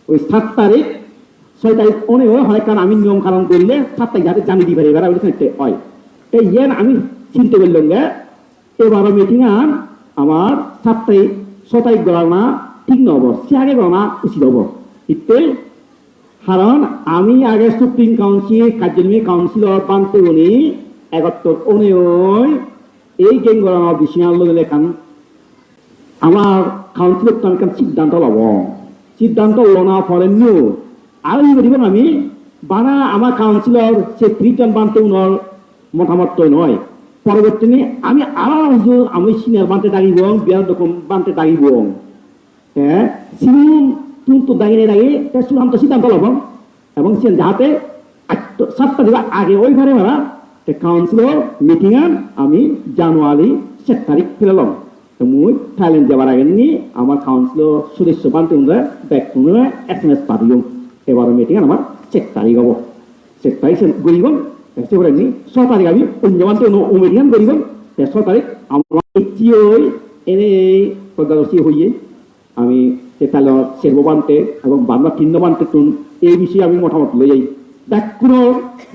ওই 7 তারিখ 6 তারিখ অনেক হয় কারণ আমি নিয়ম কারণ করলে 7 তারিখ যাতে জানিয়ে দিই পারি ভাড়া হয় এই ইয়ে আমি চিন্তা করলাম যে এবার মিটিং আমার 7 তারিখ 6 তারিখ গণনা ঠিক নহব সে আগে গণনা উচিত হব ইতে কারণ আমি আগে সুপ্রিম কাউন্সিল কার্যনির্বাহী কাউন্সিলর পান্তে উনি 71 এই গেম গণনা বিষয় লেখান আমার কাউন্সিলর তো আমি সিদ্ধান্ত লব সিদ্ধান্ত লনা ফলেন আর আমি বানা আমার কাউন্সিলর সে ত্রিজন বানতে উনার মতামত নয় পরবর্তী আমি আরো আমি সিনিয়র বানতে দাঁড়িব বিয়ার রকম বানতে দাঁড়িব হ্যাঁ কিন্তু দাঁড়িয়ে দাঁড়িয়ে চূড়ান্ত সিদ্ধান্ত লব এবং সে যাতে 7 তারিখ আগে ওই ঘরে ভাড়া কাউন্সিলর মিটিং আমি জানুয়ারি 7 তারিখ ফেলাম মুই থাইল্যান্ড যাবার আগে নি আমার কাউন্সিলর সদস্য বানতে ব্যাক SMS পাঠিয়ে এবার মিটিং আমার 7 তারিখ হব 7 তারিখ গরিব 6 তারিখ আমি অন্য বানতে মিটিং গরিব 6 তারিখ আমরা এতিয়াই পদ্মাদশী হইয়ে আমি তেতালে সের্ববান্তে এবং বাংলা কিন্নবান্তে তুন এই বিষয়ে আমি মতামত লই যাই ব্যাকুণ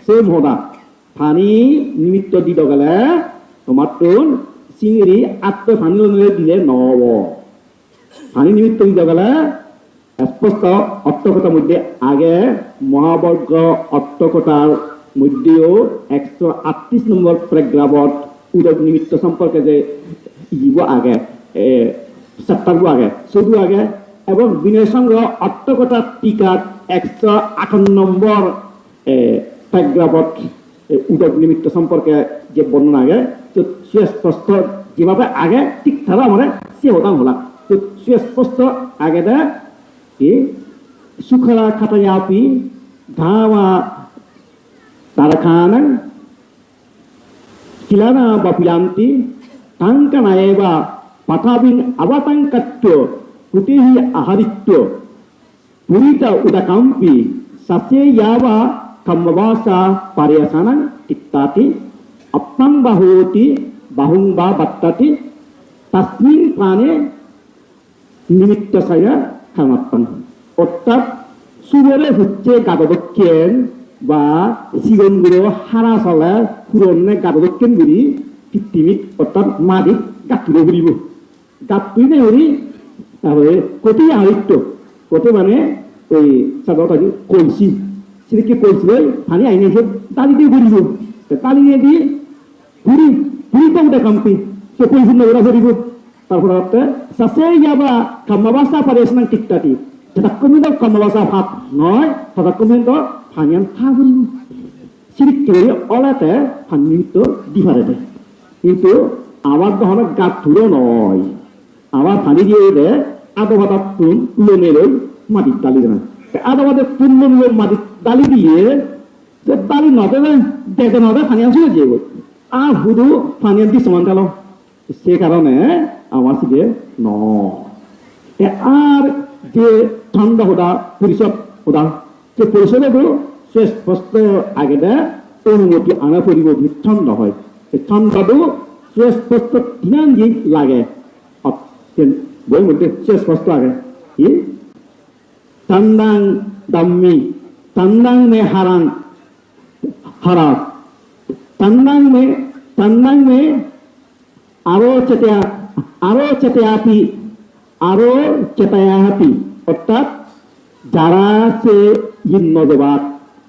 সে মহদা ফানি নিমিত্ত দিত গেলে তোমার তুন চিংড়ি আত্ম ফানি দিলে নব ফানি নিমিত্ত দিত গেলে স্পষ্ট অর্থকতার মধ্যে আগে মহাবর্গ অর্থকতার মধ্যেও 138 নম্বর প্যারাগ্রাফত উদক নিমিত্ত সম্পর্কে যে ইব আগে চ্যাপ্টারবো আগে শুধু আগে এবং বিনয় সংগ্রহ অর্থকতা টিকার 158 নম্বর প্যারাগ্রাফত উদক নিমিত্ত সম্পর্কে যে বর্ণনা আগে তো সুস্পষ্ট যেভাবে আগে ঠিক তারা আমার সে হতাম হলা তো সুস্পষ্ট আগে দা কি সুখরা খাটায়াপি ধামা তারাখানাং kilana bapilanti tangkana eva pathabin avatangkatto kutihi aharitto purita udakampi sase yava kammavasa pariyasanang tittati appang bahoti bahung ba battati tasmin prane nimitta saya kamappang অর্থাৎ সুরের হচ্ছে গাদদক্ষেন বা সিগনগুলো হারা চলে পুরনে গাদদক্ষেন গুলি কৃত্রিমিক অর্থাৎ মাদিক গাঁতুরে ঘুরিব গাঁতুরে হরি তারপরে কতি আহিত্য কতে মানে ওই সাধারণত কলসি সেদিকে কলসি পানি আইনে এসে তালি দিয়ে ঘুরিব তালি দিয়ে ঘুরি ঘুরিতে উঠে কাম্পি সে পরিপূর্ণ ওরা ঘুরিব তারপরে সাসে যাবা কামাবাসা পারে টিকটাটি tetapi kalau bahasa hak noy, tetapi itu hanya habul. Sirik kiri oleh teh hanya itu diharap. Itu awal tu hanya gathuro noy. Awal hani dia deh, ada waktu pun lumelo mati tali dengan. Ada waktu pun lumelo mati tali dia, tali nada deh, deh nada hanya sudah jauh. Hudu hanya di semantalo. Sekarang awal sih dia no. যে ঠান্ডা হদা পরিষদ হদা যে পরিষদে শেষ স্পষ্ট আগে অনুমতি আনা পরিব ঠান্ডা হয় ঠান্ডাটো শেষ স্পষ্ট কিমান দিন লাগে বই মধ্যে শেষ স্পষ্ট আগে কি তান্দাং দাম্মি তান্দাং মে হারাং হারা তান্দাং মে আরো চেতে আপি আরো চেতায়াহাতি অর্থাৎ যারা সে নজবাদ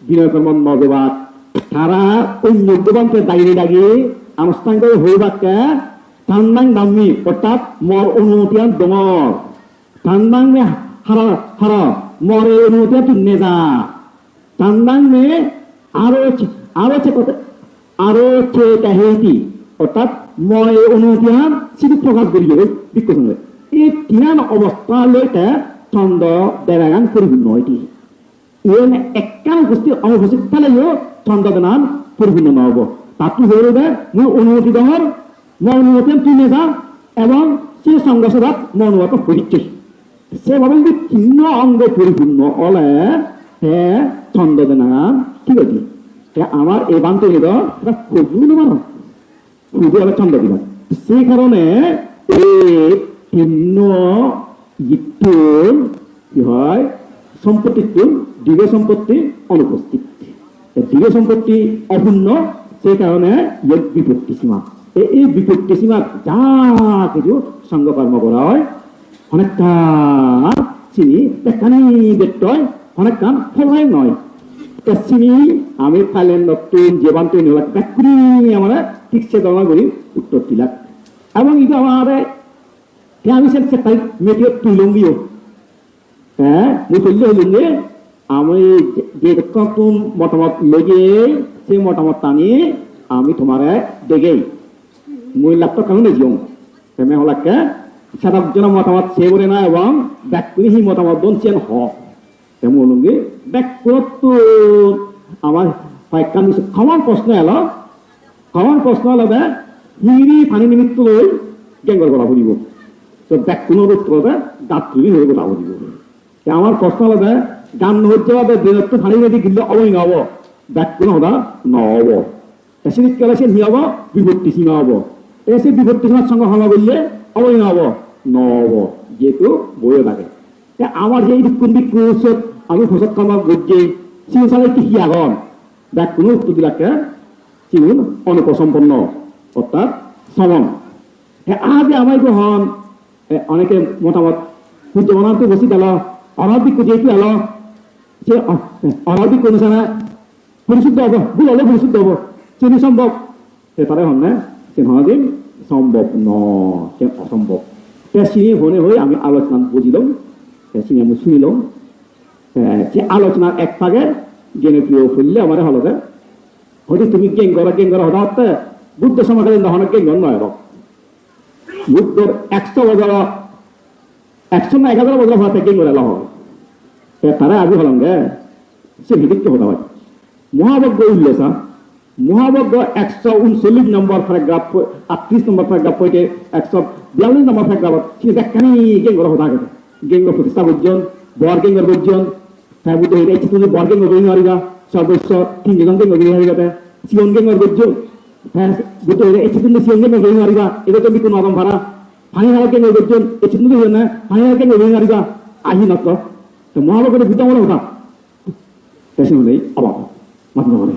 বিনয়কর্ম নজবাদ তারা ওই নজবানকে দাঁড়িয়ে দাঁড়িয়ে আনুষ্ঠানিক হইবাকে ঠান্ডাং দাম্মি অর্থাৎ মর অনুমতিয়ান ডঙর ঠান্ডাং মে হারা হারা মরে অনুমতিয়ান তুই নেজা ঠান্ডাং মে আরো চেতাহেতি অর্থাৎ মরে অনুমতিয়ান সিধু প্রকাশ করি যাবে বিক্ষণ এই তিনান অবস্থা লইতে ছন্দ দেবাগান পরিপূর্ণ এটি এন একান গোষ্ঠী অনুপস্থিত থাকলেও ছন্দ দেনান পরিপূর্ণ নহব তাতো হইবে মই অনুমতি দহর মই অনুমতি তুই নেজা এবং সে সংঘর্ষরাত মই অনুমত পরীক্ষা সেভাবে যদি ভিন্ন অঙ্গ পরিপূর্ণ হলে হে ছন্দ দেনান ঠিক আছে আমার এই বান্ত হইল খুবই মানো খুবই আবার ছন্দ দিলাম সেই কারণে এই ভিন্ন ইতুন কি হয় সম্পত্তির দীর্ঘ সম্পত্তি অনুপস্থিত দীর্ঘ সম্পত্তি অপূর্ণ সেই কারণে বিপত্তি সীমা এই বিপত্তি সীমা যা কিছু সঙ্গকর্ম করা হয় অনেকটা চিনি দেখানি দেখতে হয় অনেকটা ফলাই নয় চিনি আমি ফাইলেন নতুন যে বান্ত ব্যাকুরি আমরা ঠিকসে দমা করি উত্তর দিলাম এবং এটা আমার আমি সে মেটিও তুলঙ্গিও হ্যাঁ মুই তুললে হইলে আমি যে নতুন মতামত লেগে সেই মতামত টানি আমি তোমার দেগেই মুই ল্যাপটপ কারণে জিও তেমনি হলাকে সাধারণ মতামত সে বলে না এবং ব্যাকুরি সেই মতামত দনছেন হ তেমন লুঙ্গি ব্যাকুরত আমার কান খাওয়ার প্রশ্ন এলো হিরি পানি নিমিত্ত লৈ গেঙ্গল করা ফুরিব তো ব্যাকুণর উত্তরতে গাত্রী হয়ে কথা বলিব আমার প্রশ্ন হলে গান হচ্ছে দিনত্ব ফানি নদী গিলে অবৈ নহব ব্যাকুণ হদা নহব সেদিক কেলে সে নি হব বিভক্তি সীমা হব এসে বিভক্তি সমাজ সঙ্গে হমা বললে অবৈ নব নব যেহেতু বইও লাগে আমার যে কোন দিক আমি ফসল কামা বুঝছি চিকিৎসালয় কি আগন দেখ কোনো উত্তর দিলাকে চিগুন অনুপসম্পন্ন অর্থাৎ সমন আজ আমায় হন অনেকে মতামত সূর্য মনান্ত বসি গেল অনাদিক যেহেতু এলো সে অনাদিক অনুসারে পরিশুদ্ধ হবো ভুল হলে পরিশুদ্ধ হবো চিনি সম্ভব সে তারা হন না সে হদিন সম্ভব ন সে অসম্ভব চিনি হনে হয়ে আমি আলোচনা বুঝিলাম চিনি আমি শুনিলাম যে আলোচনার এক ভাগে জনপ্রিয় ফুললে আমার হলো হয়তো তুমি গেং করা হঠাৎ হতে বুদ্ধ সমাজের দহন গেং নয় বুদ্ধর 100 বছর 100 না 1000 বছর হতে গেং করে লহ তারা আজি হলাম গে সে ভিডিকে হতে হয় মহাবজ্ঞ উল্লেসা মহাবজ্ঞ 139 নম্বর প্যারাগ্রাফ 38 নম্বর প্যারাগ্রাফ হইতে 142 নম্বর প্যারাগ্রাফ সে দেখখানি গেং করা হতে থাকে গেং প্রতিষ্ঠা পর্যন্ত বর গেং পর্যন্ত তাই বুদ্ধ হইতে ইচ্ছে তুমি বর গেং করি নারিগা সর্বস্ব তিন জন গেং করি নারিগাতে সিয়ন গেং পর্যন্ত হ্যাঁ বুদ্ধ হইতে ইচ্ছে তুমি সিয়ন গেং করি নারিগা এটা তো বিকোন আদম ভাড়া ফানি হারা গেং পর্যন্ত ইচ্ছে তুমি না ফানি হারা গেং করি নারিগা আহি নত তো মহাবজ্ঞ বুদ্ধ বলা হতা তাই নেই অবাক মাত্র বলে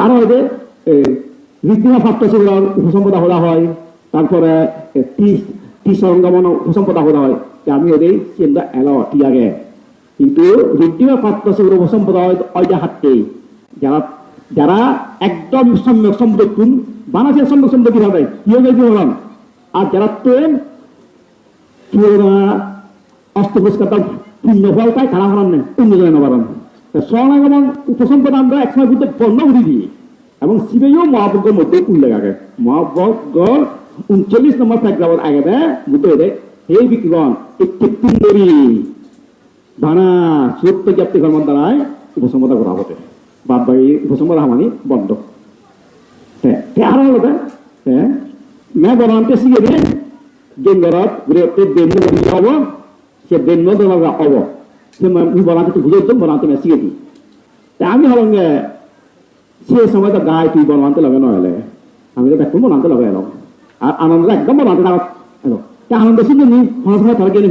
আরো হইতে ঋদ্ধিমা ফাপ্তশীল উপসম্পদা হওয়া হয় তারপরে সরঞ্জামন উপসম্পদা হওয়া হয় আমি ওদের চিন্তা এলো ঠিক আগে কিন্তু ঋদ্ধিমা ফাপ্তশীল উপসম্পদা হয় ওইটা হাতকে যারা যারা একদম সম্যক সম্পদ বানাসের সম্যক সম্পদ কিভাবে কি হলাম আর যারা ট্রেন অষ্টপুষ্কার পুণ্য ফল পায় খারাপ হারান নেই পুণ্য জয় নবারান স্বয়ং উপসম্পদ আমরা একসময় বুদ্ধ বর্ণ ঘুরি দিই এবং শিবেও মহাবজ্ঞের মধ্যে উল্লেখ আগে মহাবজ্ঞ 39 নম্বর প্যারাগ্রাফের আগে বুদ্ধ দেয় হে বিক্রম একটি পিণ্ডরি ভানা সত্য জাতি ধর্ম দ্বারায় উপসম্পদা করা হতে বাদ বাকি উপসম্পদা হামানি বন্ধ আরো হলো मैं बनाते सीखे दे गेंगरात गुरेते देन में आवा से देन में दरगा आवा से मैं बनाते तो बुझे तो बनाते मैं सीखे थी আমি হলঙ্গে সে সময় তো গায়ে তুই বনবান্তে লগে নয় আমি তো দেখুন বনান্তে লগে এলাম আর আনন্দ একদম বনান্তে এলো আনন্দ শুনে নি হঠাৎ হঠাৎ তারা গেলে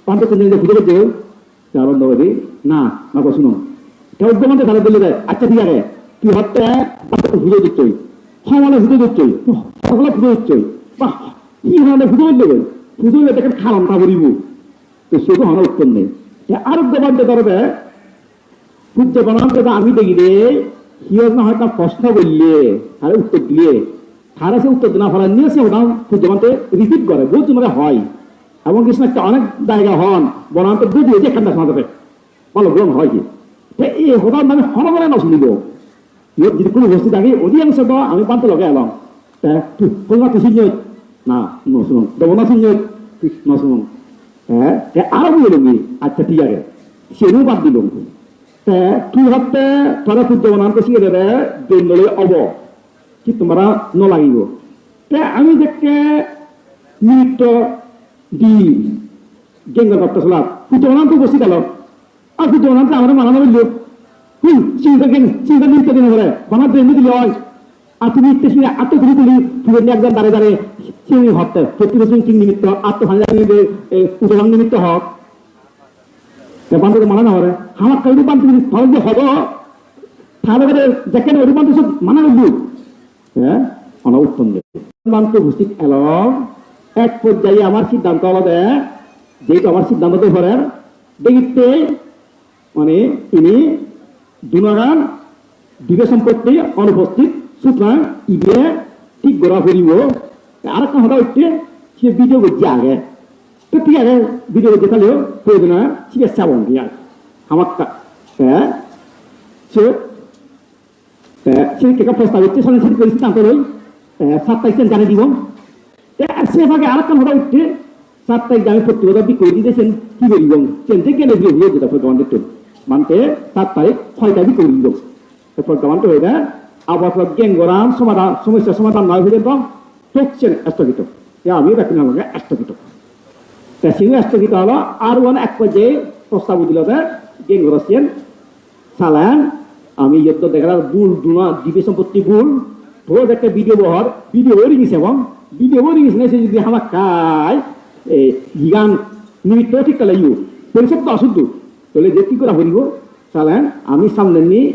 পান্তে কোন জায়গায় খুঁজে গেছে আনন্দ করি না না শুনো কেউ উদ্যমান্তে তারা বলে দেয় আচ্ছা ঠিক আছে তুই হত্যা খুঁজে দিচ্ছই হমালে খুঁজে দিচ্ছই সকলে খুঁজে দিচ্ছই বাহ কি হলে খুঁজে দেবেন খুঁজে দেখেন খালামটা করিব তো সে তো হওয়ার উত্তর নেই আর উদ্যমান্তে তারা সূর্য বনান্তে আমি দেখি রে হিও না হয়তো প্রশ্ন করলে তারা উত্তর দিলে তারা সে উত্তর না ফেলা নিয়ে সে ওটাও সূর্য বনান্তে রিপিট করে বহুত মানে হয় এবং কিছু একটা অনেক জায়গা হন বনান্তে বুঝিয়ে যে এখানটা শোনাতে ভালো গ্রহণ হয় কি এই হঠাৎ মানে হনবলে না শুনিব যদি কোনো বস্তু থাকে অধিকাংশ তো আমি পান্তে লগে এলাম কলমা তো শুনিয়ে না নশুন দেবনা শুনিয়ে নশুন হ্যাঁ আরো বুঝে আচ্ছা ঠিক আছে সেও বাদ দিল তুই হতে তারা সূর্য বনান্তে শিখে দেবে দিন দলে অব কি তোমরা ন লাগিব আমি দেখে নৃত্য দি গেঙ্গা দত্ত সালাম সূর্য বনান্তে বসে গেল আর সূর্য বনান্তে আমরা মানানো বলল চিন্তা নৃত্য দিন ধরে বানাতে এমনি দিলে হয় আর তুমি নৃত্য শুনে আত্মঘুরি তুলি তুমি একজন দাঁড়িয়ে দাঁড়িয়ে চিংড়ি হতে প্রতি বছর চিং নিমিত্ত আত্মহানি উদাহরণ নিমিত্ত হক বান্ধব মানা না হরে আমার কাউ বান্ধব তাহলে যে হব তাহলে দেখেন ওই বান্ধব সব মানা রাখবো হ্যাঁ অনউত্তম বান্ধব ঘুষি এল এক পর্যায়ে আমার সিদ্ধান্ত আলাদা যেহেতু আমার সিদ্ধান্ত তো ঘরের দেখিতে মানে তিনি দুনাগান দিবে সম্পত্তি অনুপস্থিত সুতরাং ইবে ঠিক গড়া করিব আর একটা হঠাৎ হচ্ছে সে ভিডিও করছে আগে তো ঠিক আছে ভিডিও দেখালেও প্রয়োজন হয় চিকিৎসা বন্ধ আমার সে টেকা প্রস্তাব হচ্ছে সরাসরি পরিস্থিতি আনতে হই 7 তারিখ জানিয়ে দিব সে ভাগে আর একটা হঠাৎ উঠছে 7 তারিখ আমি প্রতিবাদ করে দিতেছেন কি করিব চেনতে গেলে ভিডিও যেটা প্রজ্ঞাবান্তের তো মানতে 7 তারিখ 6 তারিখ করে দিব প্রজ্ঞাবান্ত হয়ে যায় আবার গেঙ্গরাম সমাধান সমস্যার সমাধান নয় পর্যন্ত ঠকছেন স্থগিত আমি দেখুন আমাকে স্থগিত সিংহ স্থগিত হলো আর এক পর্যায়ে প্রস্তাব দিল গেঙ্গরাসিয়ান সালান আমি যত দেখার বুল দুনা দিবে সম্পত্তি বুল তো একটা ভিডিও বহর ভিডিও ওরি গেছে এবং ভিডিও ওরি গেছে না সে যদি আমার কাই গান নিমিত্ত ঠিক কালে ইউ পরিষদ তো অশুদ্ধ তাহলে যে কি করা হরিব চালেন আমি সামনে নিয়ে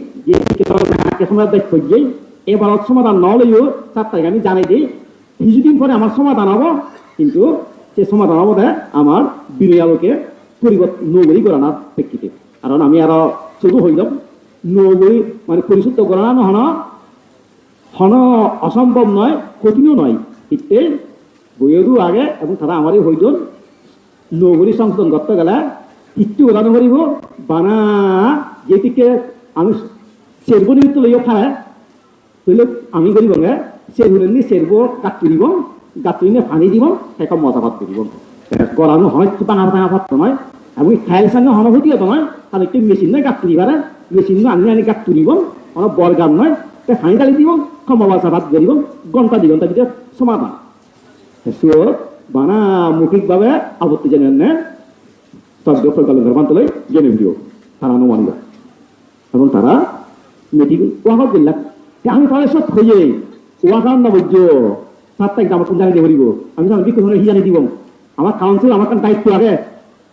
যে সময় দেখ যাই এবার সমাধান নলেও 4 তারিখ আমি জানাই দিই কিছুদিন পরে আমার সমাধান হবো কিন্তু সে সমাধান হবো আমার বিনয় আলোকে পরিবর্তন নগরী করানোর প্রেক্ষিতে কারণ আমি আরো শুধু হইলাম নগরী মানে পরিশুদ্ধ করানো হন অসম্ভব নয় কঠিনও নয় ইতে বইয়েরও আগে এবং তারা আমারই হইজন নগরী সংশোধন করতে গেলে একটু উদাহরণ করিব বানা যেটিকে আমি সেরব নিমিত্ত লইও খায় তাহলে আমি করিব সেরবুলেন সেরব গাত তুলিব গাত তুলিনে পানি দিব সেটা মজা ভাত করিব গড়ানো হয় বাঙা বাঙা ভাত নয় এবং খাইল সঙ্গে হন হইতে নয় তাহলে একটু মেশিন নয় গাত তুলিবারে মেশিন আনি গাত তুলিব অনেক বড় গান নয় পানি ঢালি দিব ক্ষমতা ভাত করিব ঘন্টা 2 ঘন্টা ভিতরে সমাধান বানা মৌখিকভাবে আপত্তি জানেন না ধর্মান্তরে জেনে ভিডিও তারা অনুমানিত এবং তারা মিটিং ওয়াকাউট করলাম আমি তাহলে সব হয়ে ওয়াকাউট না বুঝছো 7 তারিখ আমার জানি দিয়ে ভরিব আমি বিক্ষোভনে জানি দিব আমার কাউন্সিল আমার দায়িত্ব আগে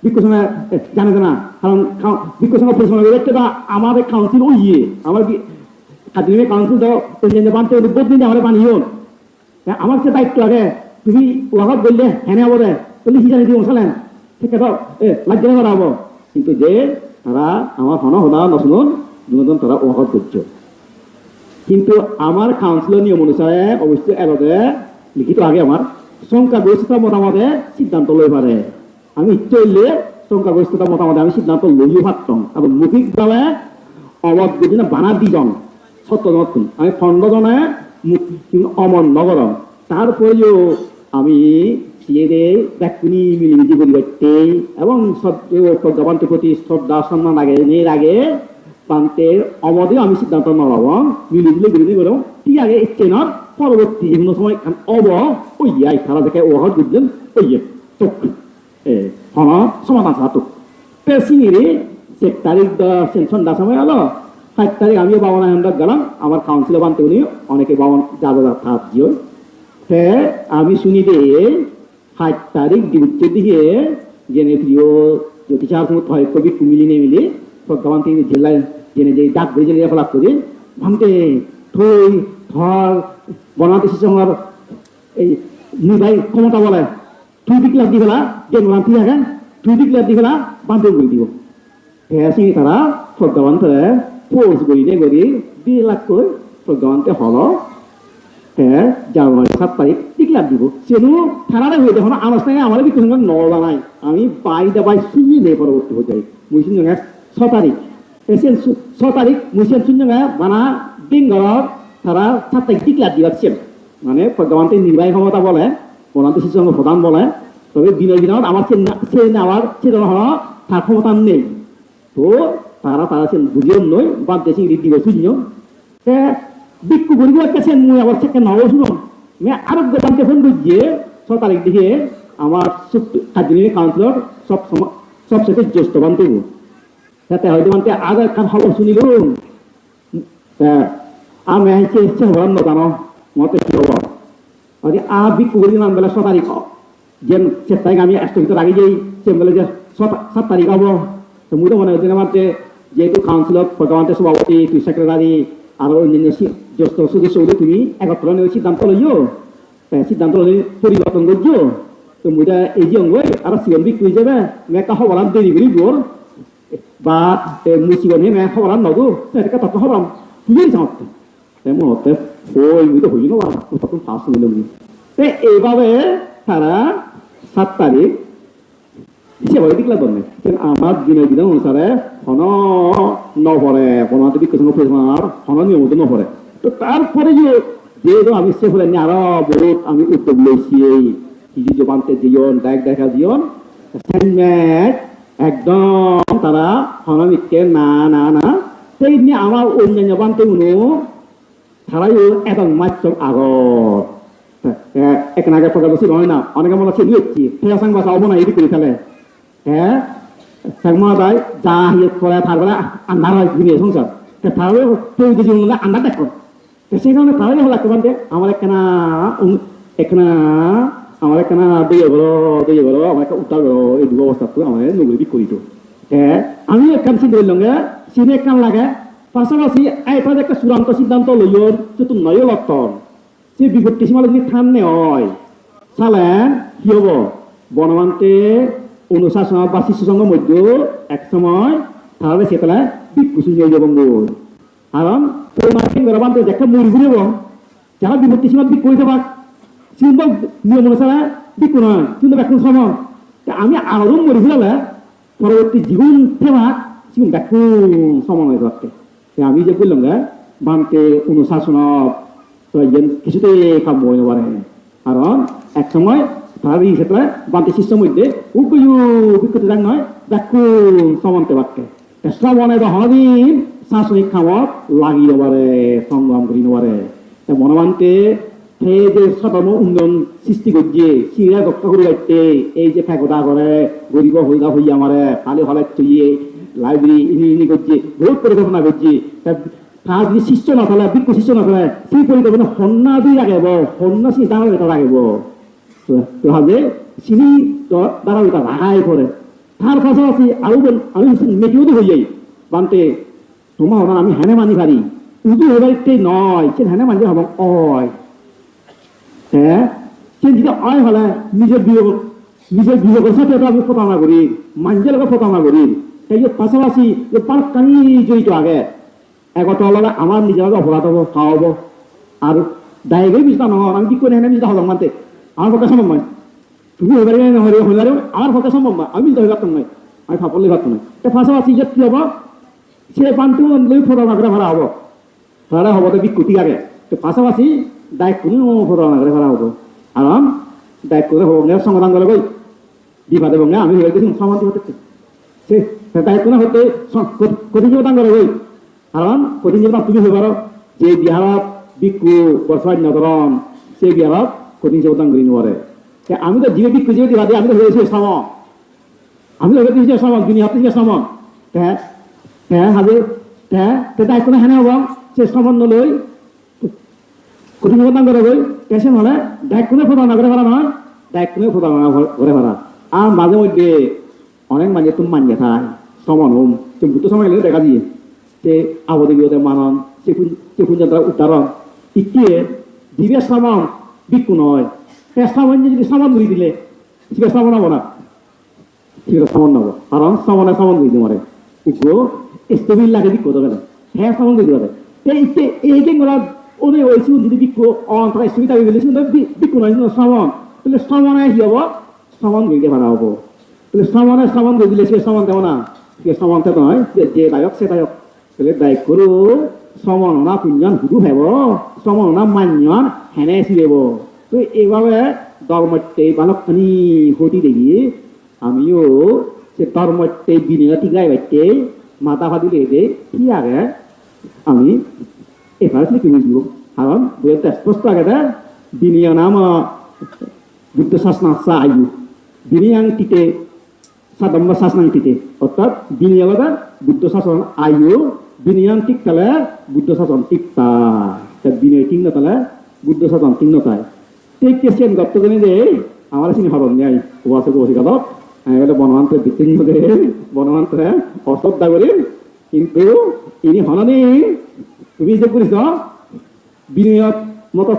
বিক্ষোভনে জানে না কারণ বিক্ষোভনে পরিচালনা করতে বা আমাদের কাউন্সিল ওই আমার কাদিনের কাউন্সিল তো বানতে বদলিন আমার বানিও আমার সে দায়িত্ব আগে তুমি ওয়াকাউট করলে হেনে হবো রে বললে কি জানি দিব চালেন ঠিক আছে লাগবে না হবো কিন্তু যে তারা আমার হন হদা নশুন দুজন তারা ওয়াকাউট করছো কিন্তু আমার কাউন্সিলের নিয়ম অনুসারে অবশ্যই এলাদে লিখিত আগে আমার সংখ্যাগরিষ্ঠতা মতামতে সিদ্ধান্ত লই পারে আমি ইচ্ছে হইলে সংখ্যাগরিষ্ঠতা মতামতে আমি সিদ্ধান্ত লইও পারতাম এবং মৌখিকভাবে অমত যদি না বানা 2 জন সত্যজন আমি 15 জনে অমন নগরম তারপরেও আমি ব্যক্তি মিলিমিশি পরিবর্তে এবং প্রজ্ঞাপনটির প্রতি শ্রদ্ধা সম্মান আগে প্রান্তের অমদেও আমি সিদ্ধান্ত নলাম মিলিমিলি বিরোধী করলাম ঠিক আগে ট্রেনার পরবর্তী বিভিন্ন সময় ওই তারা দেখে ওহার বুঝলেন ওই তোক সমাধান ছাড়া পেশিরে 1 তারিখ সন্ধ্যার সময় হলো 7 তারিখ আমিও বাবনা হেন্দার গেলাম আমার কাউন্সিলে বানতে উনি অনেকে বাবন যাবো থাক দিও হ্যাঁ আমি শুনি দে 7 তারিখ ডিউটির দিকে জেনে প্রিয় জ্যোতিষার হয় কবি কুমিলি নেমিলে প্রজ্ঞাপন থেকে জেলায় জেনে যে ডাক ধরে জেলে ফলাপ করে ভাঙতে থই থর বনাতে আমার এই নির্বাহী ক্ষমতা বলে তুই ডিক্লার দি ফেলা যে বান্তি থাকে তুই ডিক্লার দি ফেলা বান্তে করে দিব হ্যাঁ সিং তারা প্রজ্ঞাপন পোস্ট করি নে করি 2 লাখ করে প্রজ্ঞাপনতে হলো হ্যাঁ জানুয়ারি 7 তারিখ ডিক্লার দিব সেনু থানারে হয়ে দেখুন আমার সঙ্গে আমার বিক্রি নলা নাই আমি বাই শুনিয়ে নেই পরবর্তী হয়ে যাই মুসিন 6 তারিখ এসে 6 তারিখ মুসিন শূন্য বানা বেঙ্গল তারা 7 তারিখ ডিক্লার দিচ্ছেন মানে প্রজ্ঞাপনতে নির্বাহী ক্ষমতা বলে বনাতে শিশু সংঘ প্রধান বলে তবে বিনয় বিনোদ আমার সে নেওয়ার চেতনা হওয়া তার ক্ষমতা নেই তো তারা সে বুঝিও নয় বাদ দেশে দিব শূন্য বিক্ষু গরিব কাছে মুই আবার থেকে নব শুনো আরো জানতে ফোন বুঝিয়ে 6 তারিখ দিকে আমার কার্যনির্বাহী কাউন্সিলর সবচেয়ে জ্যেষ্ঠ বানতে যাতে হয়তো মানতে আগে খান খবর শুনিল আমি আইছে ইচ্ছে হলাম না জানো মতে কি হব বিক্ষু গরিব নাম বেলা 6 তারিখ যে 7 তারিখ আমি 1 ভিতর আগে যাই সে বলে যে 7 তারিখ হবো তো মুই তো মনে হচ্ছে আমার যেহেতু কাউন্সিলর প্রজ্ঞাপনতে সভাপতি তুই সেক্রেটারি আর অন্যান্য জ্যেষ্ঠ সদস্য তুমি একত্র সিদ্ধান্ত লইও সিদ্ধান্ত লই পরিবর্তন করছো তো মুইটা এই যে অঙ্গ আর সিএম বিক হয়ে যাবে একটা খবর দেরি করি গোর বা মুসিবনে মে খবর নগো সেটা তত খবর তুই সামর্থ্য তেমন হতে ওই মুই তো হই না তখন ফাঁস নিল এইভাবে তারা 7 তারিখ সেভাবে দেখলা তো আমার দিনের দিন অনুসারে হন নপরে বনাতে বিক্ষোভ পরিমাণ হন নিয়মিত নপরে তো তারপরে যেহেতু আমি সে বলে আরো বহুত আমি উদ্যোগ লইছি এই কিছু জবানতে জীবন দেখা জীবন একদম তারা হনমিককে না সেই নিয়ে আমার অন্যান্য বানতে উনো তারাই এবং মাত্র আগত এক নাগে প্রকাশ বসে হয় না অনেকে মনে হচ্ছে নিয়েছি ফেরা সাং বাসা অবনা এটি করে ফেলে হ্যাঁ সাংমাদায় যা হিয়ে করে থাকবে আন্ধার হয় দিনে সংসার তাহলে তৈরি জীবন আন্ধার দেখো সেখানে তারাই হলো একবারে আমার একখানা আমার একখানা দিয়ে বলো আমার একটা উত্তাল এই দু অবস্থা তো আমার নগরী বিক করিত হ্যাঁ আমি একখান চিন্তা করলাম সিনে একখান লাগে পাশাপাশি এটা একটা চূড়ান্ত সিদ্ধান্ত লইয়র যে নয় লক্ষণ সে বিপত্তি সীমা যদি থান নে হয় চালেন কি হব বনমান্তে অনুশাসন বা শিশু সংঘের মধ্যে এক সময় তাহলে সেতলা বিক্ষুষি হয়ে যাব কারণ ওই মার্কিন গরবান্তে একটা মুড়ি ঘুরে যারা বিপত্তি সীমা বিক করে দেবা কিন্তু নিয়ম অনুসারে বিক্ষু নয় কিন্তু এখন সময় আমি আরো মরি ফেলালে পরবর্তী জীবন থেবা জীবন ব্যাখ্যু সময় করতে আমি যে বললাম বানতে অনুশাসন কিছুতে কাম বই নেবার কারণ এক সময় তার সেটা বানতে শিষ্যের মধ্যে বিক্ষত যাক নয় ব্যাখ্যু সমানতে পারতে শ্রবণে তো হদিন শাসনিক খামত লাগি নবারে সংগ্রাম করি নবারে মনমানতে সেই যে সাধারণ উন্নয়ন সৃষ্টি করছে সিরা রক্ষা করে যাচ্ছে এই যে ফেকতা করে গরিব হইয়া হইয়া আমারে খালি হলে চইয়ে লাইব্রেরি ইনি করছে বহুত পরিকল্পনা করছে তার যদি শিষ্য না ফেলে বিজ্ঞ শিষ্য না ফেলে সেই পরিকল্পনা সন্না দিয়ে রাখব সন্না চিনি দাঁড়াবে এটা রাখব তো হবে চিনি দাঁড়াবে এটা রাখাই করে তার পাশাপাশি আরো আমি মেটিও হয়ে যাই বানতে তোমার আমি হেনে মানি পারি উদু হইতে নয় সে হেনে মানি হব অয় হ্যাঁ সে যদি অয় হলে নিজের বিয়োগের সাথে আমি প্রতারণা করি মানুষের লোক প্রতারণা করি সেই যে পাশাপাশি যে পার্কানি জড়িত আগে একত হলে আমার নিজের অপরাধ হবো খাওয়াবো আর দায়গেই বুঝতাম নহয় আমি কি করে হেনে বুঝতে হলাম মানতে আমার পক্ষে সম্ভব নয় তুমি হইবারে হইলে আমার পক্ষে সম্ভব নয় আমি বুঝতে পারতাম নয় আমি ফাপলে পারতাম নয় তো পাশাপাশি যে কি হবো সে পানটিও লই প্রতারণা করে ভাড়া হবো ভাড়া হবো তো বিকুটি আগে তো পাশাপাশি দায়িত্ব প্রতারণা করে ভাড়া হবো কারণ দায়িত্ব করে হবো সমাধান করে বই বিবাদে বঙ্গে আমি হয়ে গেছি সমাধি হতে সে দায়িত্ব না হতে কঠিন জীবদান করে বই কারণ কঠিন জীবদান তুমি হয়ে পারো যে বিহারত বিক্ষু বর্ষায় নগরম সেই বিহারত কঠিন জীবদান করি নরে আমি তো জীবে বিক্ষু জীবে দিবাদে আমি তো হয়েছি সম আমি তো হয়েছি সম দুনিয়া থেকে সম হ্যাঁ হ্যাঁ হাজে হ্যাঁ দায়িত্ব না হেনে হব সে সম্বন্ধ লই কঠিন জীবদান করে বই কেসে হলে দায়িত্ব প্রতারণা করে ভাড়া নয় দায়িত্ব প্রতারণা করে ভাড়া আর মাঝে মধ্যে অনেক মানুষ তুমি মানিয়ে থাক সমান হোম তুমি বুদ্ধ সময় গেলে দেখা দিয়ে যে আবদ্ধ বিরোধে মানন সে যাত্রা উদ্ধারণ ইতিয়ে দিবে সমান বিক্ষু নয় সমান যদি সমান ধরে দিলে সেটা সমান হবো না সেটা সমান হবো কারণ সমানে সমান ধরে মারে বিক্ষু স্থবির লাগে বিক্ষু তো গেলে হ্যাঁ সমান ধরে পারে এই গেঙ্গরা ওদের ওই যদি বিক্ষু অন্তর স্থবির থাকি গেলে বিক্ষু নয় সমান তাহলে সমানে কি হবো সমান ধরে ভাড়া হবো তাহলে সমানে সমান ধরে দিলে সে সমান দেবো না সে সমানতে নয় যে দায়ক সে দায়ক তাহলে দায়ক করো সমাননা পুঞ্জন হুদু হেব সমাননা মান্যন হেনে সিলেব তো এইভাবে ধর্মতে বালকখানি হতি দেখি আমিও সে ধর্মতে বিনিয়োগ টিকাই বাইতে মাথা ভাদি লেগে কি আগে আমি এবারে লিখে দিব কারণ বইতে স্পষ্ট আগে বিনিয়োগ নাম বুদ্ধ শাসন আয়ু বিনিয়োগ টিতে সাদম্ব শাসন টিতে অর্থাৎ বিনিয়োগ বুদ্ধ শাসন আয়ু বিনিয়োগ ঠিক তাহলে বুদ্ধ শাসন ঠিক তাই বিনিয়োগ ঠিক না তাহলে বুদ্ধ শাসন ঠিক নয় ঠিক কেসিয়ান গপ্ত জানি যে আমার চিনি হরণ নেই ওয়াসে বসে গেল আমি বলে বনমান্ত্রের বিচ্ছিন্ন করে বনমান্ত্রে অশ্রদ্ধা করি কিন্তু ইনি হননি তুমি যে করিস বিনিয়োগ মতো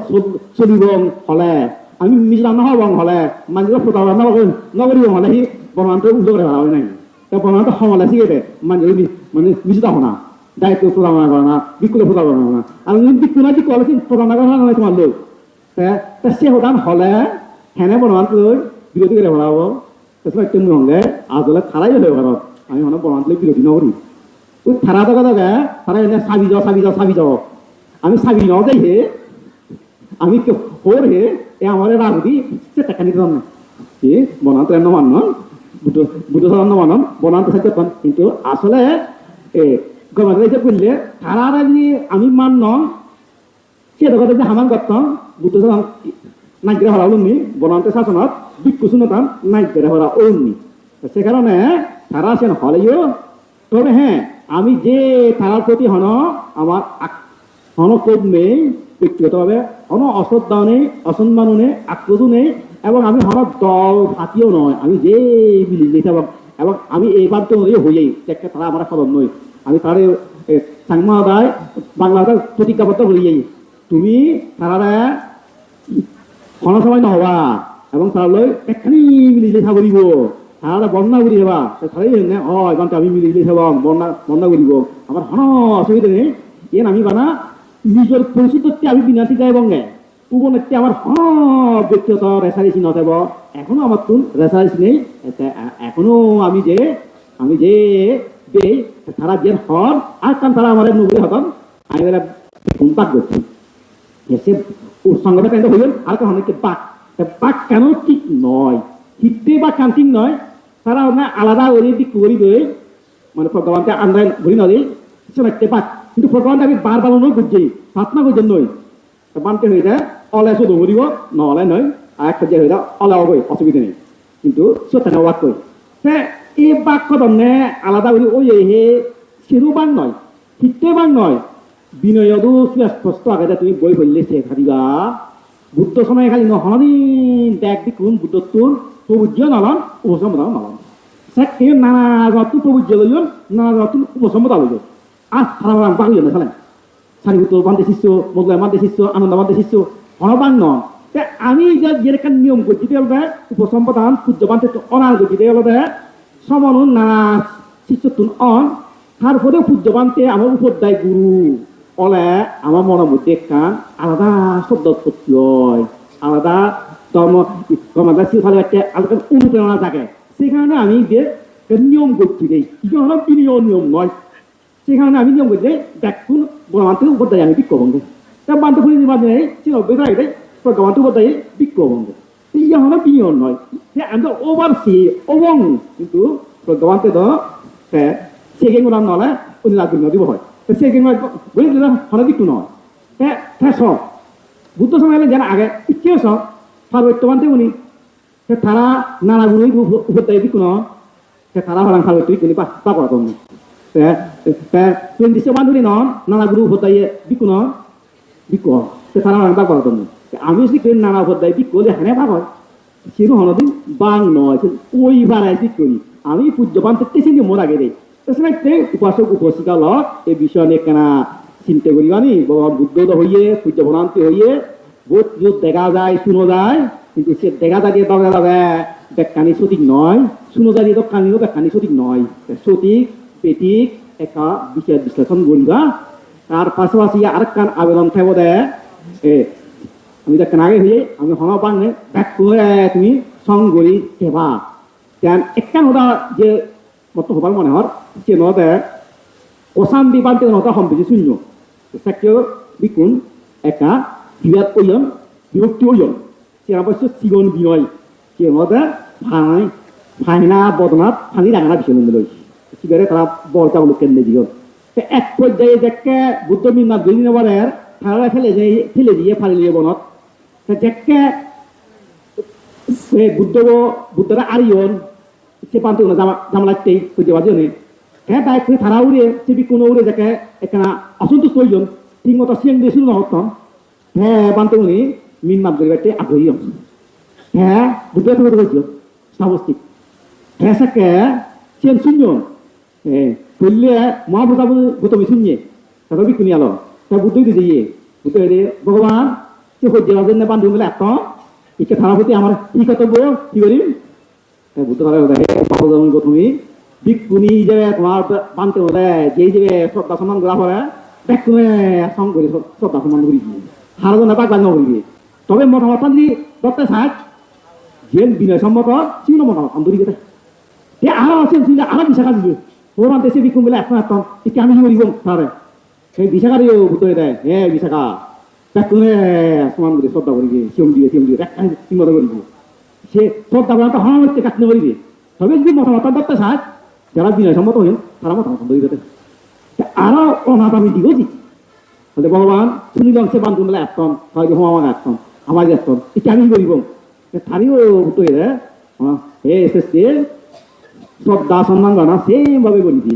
চলিব হলে আমি নিজে রান্না হব হলে মানুষের ফোটা রান্না নগরিব হলে সি বনমান্ত্রে উল্টো করে ভাড়া হয় নাই তা বনমান্ত্র সমলে শিখে মানুষ মানে মিশিটা হনা দায়িত্ব প্রদান করে না বিকুলে ফোটা করে না আর বিকু না বিকু হলে প্রদান করা নয় তোমার লোক তা সে হতান হলে হেনে বনমান্ত্র বিরোধী করে ভাড়া হবো তাছাড়া তুমি সঙ্গে আজলে খারাই হলে ঘরত আমি মানে বনমান্ত্র বিরোধী নকরি ওই থারা দেখা দেখা তারা এনে চাবি যাও আমি চাবি নাও যাই হে আমি হোর হে এ আমার রাগুদি সে টাকা নিতে না এ বনান্ত এন্ন মানন বুদ্ধ সাধারণ মানন বনান্ত সাহায্য পান কিন্তু আসলে এ গভর্নমেন্ট যে করলে তারা যদি আমি মান্য সে কথা যে হামান করতাম বুদ্ধ সাধারণ নাইজেরা হরা উনি বনান্তে শাসনত বিক্ষুসুনতাম নাইজেরা হরা উনি সে কারণে তারা সেন হলেও তবে হ্যাঁ আমি যে তারার প্রতি হন আমার হন কমে ব্যক্তিগতভাবে কোনো অশ্রদ্ধাও নেই, অসম্মানও নেই, আক্রোশও নেই, এবং আমি হঠাৎ দল ফাঁকিও নয়, আমি যে মিলি যেতে এবং আমি এই বাধ্য হয়েই একটা তারা আমার খবর নই, আমি তার সাংবাদায় বাংলাটা প্রতিজ্ঞাবদ্ধ হইয়াই তুমি তারা কোনো সময় নহবা এবং তার লই এখানি মিলি লেখা করিব, তারা বন্যা করি হবা তারাই এখানটা আমি মিলি লেখা বন্যা করিব, আমার কোনো অসুবিধা নেই, এন আমি বানা নিজের পরিচিতি আমি বিনাতি যাই বঙ্গে উপনেত্রী আমার ব্যক্তিগত রেসারেসি নথাব, এখনো আমার তুন রেসারেসি নেই, এখনো আমি যে দে তারা যে হর আর কারণ তারা আমার নবী হতন আমি বেলা বাক করছি এসে সংগঠন কেন হইলেন আর কারণ অনেকে বাক কেন ঠিক নয়, ঠিকতে বা কান ঠিক নয়, তারা আলাদা ওই দিক করিবে মানে ভগবানকে আন্দায় ঘুরি নদী শোনাতে বাক, কিন্তু ভগবানকে আমি বারবার নয় বুঝছি প্রার্থনা করছেন নই বানতে হয়ে যায় অলে শুধু ঘুরিব নহলে নয়, আর একটা যে হয়ে যায় অলে অবৈ অসুবিধা নেই, কিন্তু সত্যানে বাক কই এই বাক্য দমনে আলাদা করি ওই হে সেরু বাং নয়, ঠিকতে বাং নয়, বিনয়দু স্পষ্ট আগে তুমি বই পড়লে সে খাদিবা বুদ্ধ সময় খালি নহনি দেখ দেখুন বুদ্ধত্বর প্রবুজ্য নলন উপসম্পদা নলন সে নানা রত্ন প্রবুজ্য লইল নানা রত্ন উপসম্পদা লইল আর সারা বাকি না খালেন সারিভূত বান্ধে শিষ্য মোগলাই বান্ধে শিষ্য আনন্দ বান্ধে শিষ্য হনবাং নন আমি যেরকম নিয়ম করছি উপসম্পদান পূজ্য বান্ধে অনার করছি সমান নানা শিষ্য তুন অন তারপরে পূজ্য বান্ধে আমার উপদায় গুরু অলে আমার মনের মধ্যে কান আলাদা শব্দ করতে হয়, আলাদা ধর্মদাসীফালে একটা আলাদা অনুপ্রেরণা থাকে, সেখানে আমি যে নিয়ম করছি রে বিনিয়োগ নিয়ম নয়, সেখানে আমি নিয়ম করছি দেখুন গণমান্ত্রের উপর দায় আমি বিক্ষোভঙ্গে বান্ধব নির্বাচনে বেড়াই দেয় গণমান্ত্রের উপর দায় বিক্ষোভঙ্গে ইয়ে হলো বিনিয়োগ নয়, আমি তো ওভারসি অবং কিন্তু গণমান্ত্রে তো সেকেন্ড গোলাম নলে উনি লাভ দিব হয় সেকেন্ড বলে দিলাম হলে দিকটু নয় সব বুদ্ধ সময় যেন আগে ইচ্ছে সব সার্বত্যবান্তে উনি তারা নানা গুণই উপর দায় বিকু নয় তারা হলাম সার্বত্রিক উনি পা করা তুমি দিচ্ছে বান্ধবী নন নানা গুরু উপর দায় বিকু নয় বিকু তারা হলাম বা করা তুমি আমি যদি নানা উপর দায় বিকু এখানে ভাগ হয় সেরু হনদিন বাং নয় ওই বাড়াই ঠিক করি আমি পূজ্যপান্ত টেসিনি মোর আগে দেয় উপাসক উপাসিকা লগ এই বিষয় নিয়ে কেনা চিন্তা করিবানি ভগবান বুদ্ধ হইয়ে পূজ্য ভ্রান্তি হইয়ে বহুত দেখা যায় শুনো যায়, কিন্তু সে দেখা যায় দরকার যাবে ব্যাখ্যানি সঠিক নয়, শুনো যায় দোকানিও ব্যাখ্যানি সঠিক নয়, সঠিক পেটিক একটা বিষয় বিশ্লেষণ করিবা তার পাশাপাশি আর কান আবেদন থাকবো দে আমি দেখেন আগে হয়ে আমি হমা বাংলে ব্যাক করে তুমি সং করি সেবা কেন একটা ওটা যে মতো হবার মনে হর সে নদে অসাম বিবান্তে নটা সম্পত্তি শূন্য সাক্ষ্য বিকুণ একটা বিবাদ ওজন বিভক্তি ওজন সে অবশ্য জীবন বিনয় সে নদে ফাইনা বদনাথ ফানি ডাঙা বিষয় রয়েছে সিগারে তারা বলটা বলে কেন্দ্রে দিও এক পর্যায়ে দেখে বুদ্ধ মিন্না দুই দিন বারের তারা ফেলে দিয়ে ফালি দিয়ে বনত দেখে বুদ্ধরা আরিয়ন সে পান্তে জামালাইতেই খুঁজে বাজে হ্যাঁ তাই তারা উড়ে সে কোনো উড়ে দেখে এখানে অসন্তুষ্ট হইজন ঠিক মতো সিং দিয়ে শুরু নহতাম হ্যাঁ বান্তে উনি মিন মাপ করে বেটে আগ্রহী অংশ হ্যাঁ বুদ্ধ কথা বলছিল সাবস্তিক হ্যাঁ সাকে সিং শূন্য বললে মহাপ্রতা গৌতমী শূন্য তারপর বিকুনি আলো তা বুদ্ধই দিয়ে বুদ্ধ ভগবান সে হইতে বাজেন না বান্ধব মিলে এত ইকে থানা প্রতি আমার কি কর্তব্য কি করি বুদ্ধ তুমি বিকুনি যে তোমার বানতে হলে যে শ্রদ্ধা সম্মান করা পরে দেখ তুমি সঙ্গ করি শ্রদ্ধা সম্মান করি হারজন বাক বান্য করিবি তবে মতামত যদি করতে চাই যে বিনয় সম্মত চিহ্ন মতামত আন্দোলিত আরো আছেন আরো বিশাখা দিবি ওর মানতে সে বিকুন বলে এখন আসতাম একে আমি করিব তারে সেই বিশাখারই বুদ্ধ দেয় হ্যাঁ বিশাখা দেখ তুমি সমান করি শ্রদ্ধা করিবি সিম দিবে মতো করিবি সে শ্রদ্ধা করা হচ্ছে কাটনে করিবি তবে যদি মতামত করতে চায় যারা বিনয় সম্মত হইন তারা মতামত দিতে আরো অনাথ আমি দিব তাহলে ভগবান শুনিলাম সে বান্ধব বলে আসতাম হয়তো আমাকে আসতাম আমার আসতাম এটা আমি করিব তারিও তৈরি হে এসেছে শ্রদ্ধা সম্মান জানা সেম ভাবে করিবি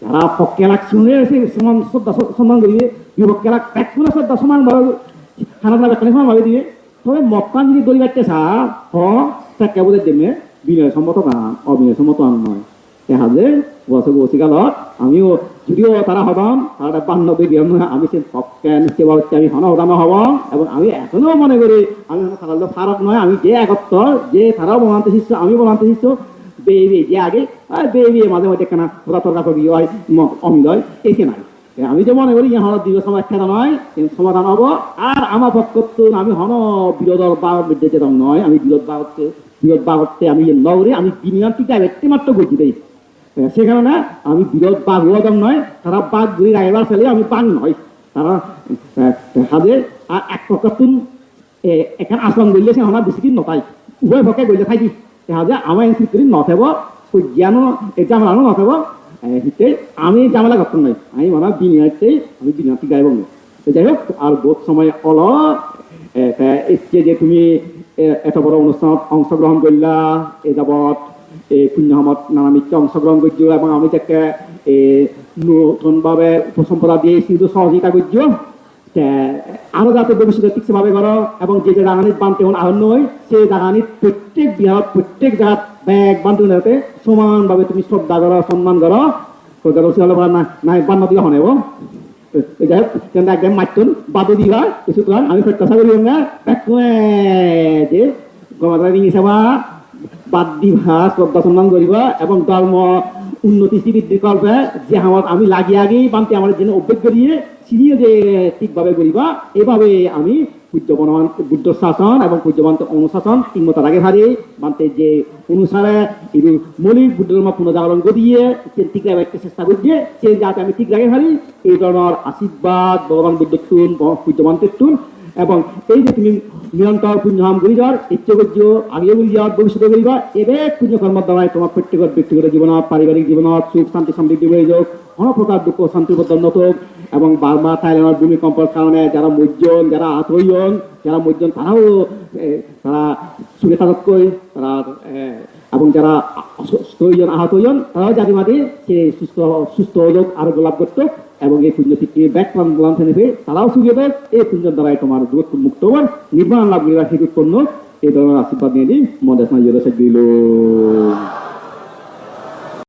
যারা পক্ষেলাক শুনে সমান শ্রদ্ধা সম্মান করিবে বিপক্ষেলাক একগুলো শ্রদ্ধা সমান ভাবে খানা দানা খানে সমান ভাবে দিবে তবে মক্কান যদি দড়ি কাটতে চা তাকে বোধ দেমে বিনয় সম্মত গান অবিনয় সম্মত আন নয় দেখা যে বছর বসিকালত আমিও যদিও তারা হবাম তারা বান্ধবী দিয়ে আমি সে পক্ষে সেবা হচ্ছে আমি হন হতাম হব এবং আমি এখনো মনে করি আমি তারা ফারক নয় আমি যে একত্তর যে তারাও বলান্তে শিষ্য আমি বলান্তে শিষ্য বেবি যে আগে বেবি মাঝে মধ্যে কেনা ওরা তর্কা করি হয় অমিল হয় এসে নাই আমি যে মনে করি হন দীর্ঘ সময় খেলা নয় সমাধান হবো আর আমার পক্ষ আমি হন বিরোধর বা বিদ্যুৎ নয় আমি বিরোধ বা করতে আমি নগরে আমি বিনিয়োগটিকে একটি মাত্র গতি দেই সেখানে না আমি বিরোধ বাঘ ওদম নয় তারা বাঘ ঘুরি রাইবার ফেলে আমি বাঘ নয় তারা হাজে আর এক পক্ষতুন এখানে আসলাম গইলে সে আমার বেশি দিন নতাই উভয় পক্ষে গইলে থাকি হাজে আমার এনসি করি নথেব জ্ঞানও এটা আমার আনো নথেব হিতে আমি জামেলা করতাম নাই আমি মনে হয় বিনিয়োগতেই আমি বিনিয়োগটি গাইব না যাই হোক আর বোধ সময় অলপ যে তুমি এত বড় অনুষ্ঠানত অংশগ্রহণ করলা এ যাবৎ এই পুণ্য সময়ত নানামিত্য অংশগ্রহণ করছো এবং আমি তাকে নতুনভাবে উপসম্পদা দিয়ে কিন্তু সহযোগিতা করছো আরো যাতে ভবিষ্যতে ঠিকভাবে করো এবং যে জাগানিত বানতে হন আহ্বান নয় সেই জাগানিত প্রত্যেক বিহার প্রত্যেক জায়গাত ব্যাগ বান্ধব যাতে সমানভাবে তুমি শ্রদ্ধা করো সম্মান করো নাই বান্ন দিয়ে হনে যাই হোক একদম মাতন বাদু দিবা সুতরাং আমি প্রত্যাশা করি না যে গমাতা হিসাবা বাদ দিবা শ্রদ্ধা সম্মান করিবা এবং ধর্ম উন্নতি বৃদ্ধি করবে যে আমার আমি লাগিয়ে আগেই বানতে আমার জন্য অভিজ্ঞ দিয়ে চিনিয়ে যে ঠিকভাবে করিবা এভাবে আমি বুদ্ধ শাসন এবং পূজ্যবান্ত অনুশাসন তিনমতার আগে হারে বানতে যে অনুসারে এই মৌলিক বুদ্ধ ধর্ম পুনর্জাগরণ করিয়ে ঠিক রাখতে চেষ্টা করছে সে যাতে আমি ঠিক রাখে হারি এই ধরনের আশীর্বাদ ভগবান বুদ্ধ তুন পূজ্যবান্তের তুন এবং এই যে তুমি নিরন্তর পুণ্যহাম করি যাওয়ার ইচ্ছে করছ আগে বলি যাওয়ার ভবিষ্যতে করিবা এবে পুণ্যকর্মের দ্বারাই তোমার প্রত্যেকের ব্যক্তিগত জীবনত পারিবারিক জীবনত সুখ শান্তি সমৃদ্ধি হয়ে যাক কোনো প্রকার দুঃখ শান্তিবদ্ধ নতুক এবং বার্মা থাইল্যান্ডের ভূমিকম্পের কারণে যারা মজ্জন যারা আহত হইন যারা মজ্জন তারাও তারা সুখে থাকতকৈ তারা এবং যারা অসুস্থ হইন আহত হইন তারাও জাতি মাতি সে সুস্থ হলোক আরোগ্য লাভ করত এবং এই পুণ্য থেকে ব্যাক প্লান নেবে তারাও সুখে দেয় এই পুণ্যের দ্বারাই তোমার দুঃখ মুক্ত হন নির্মাণ লাভ করিবার হেতু এই ধরনের আশীর্বাদ নিয়ে দিই মদেশ দিল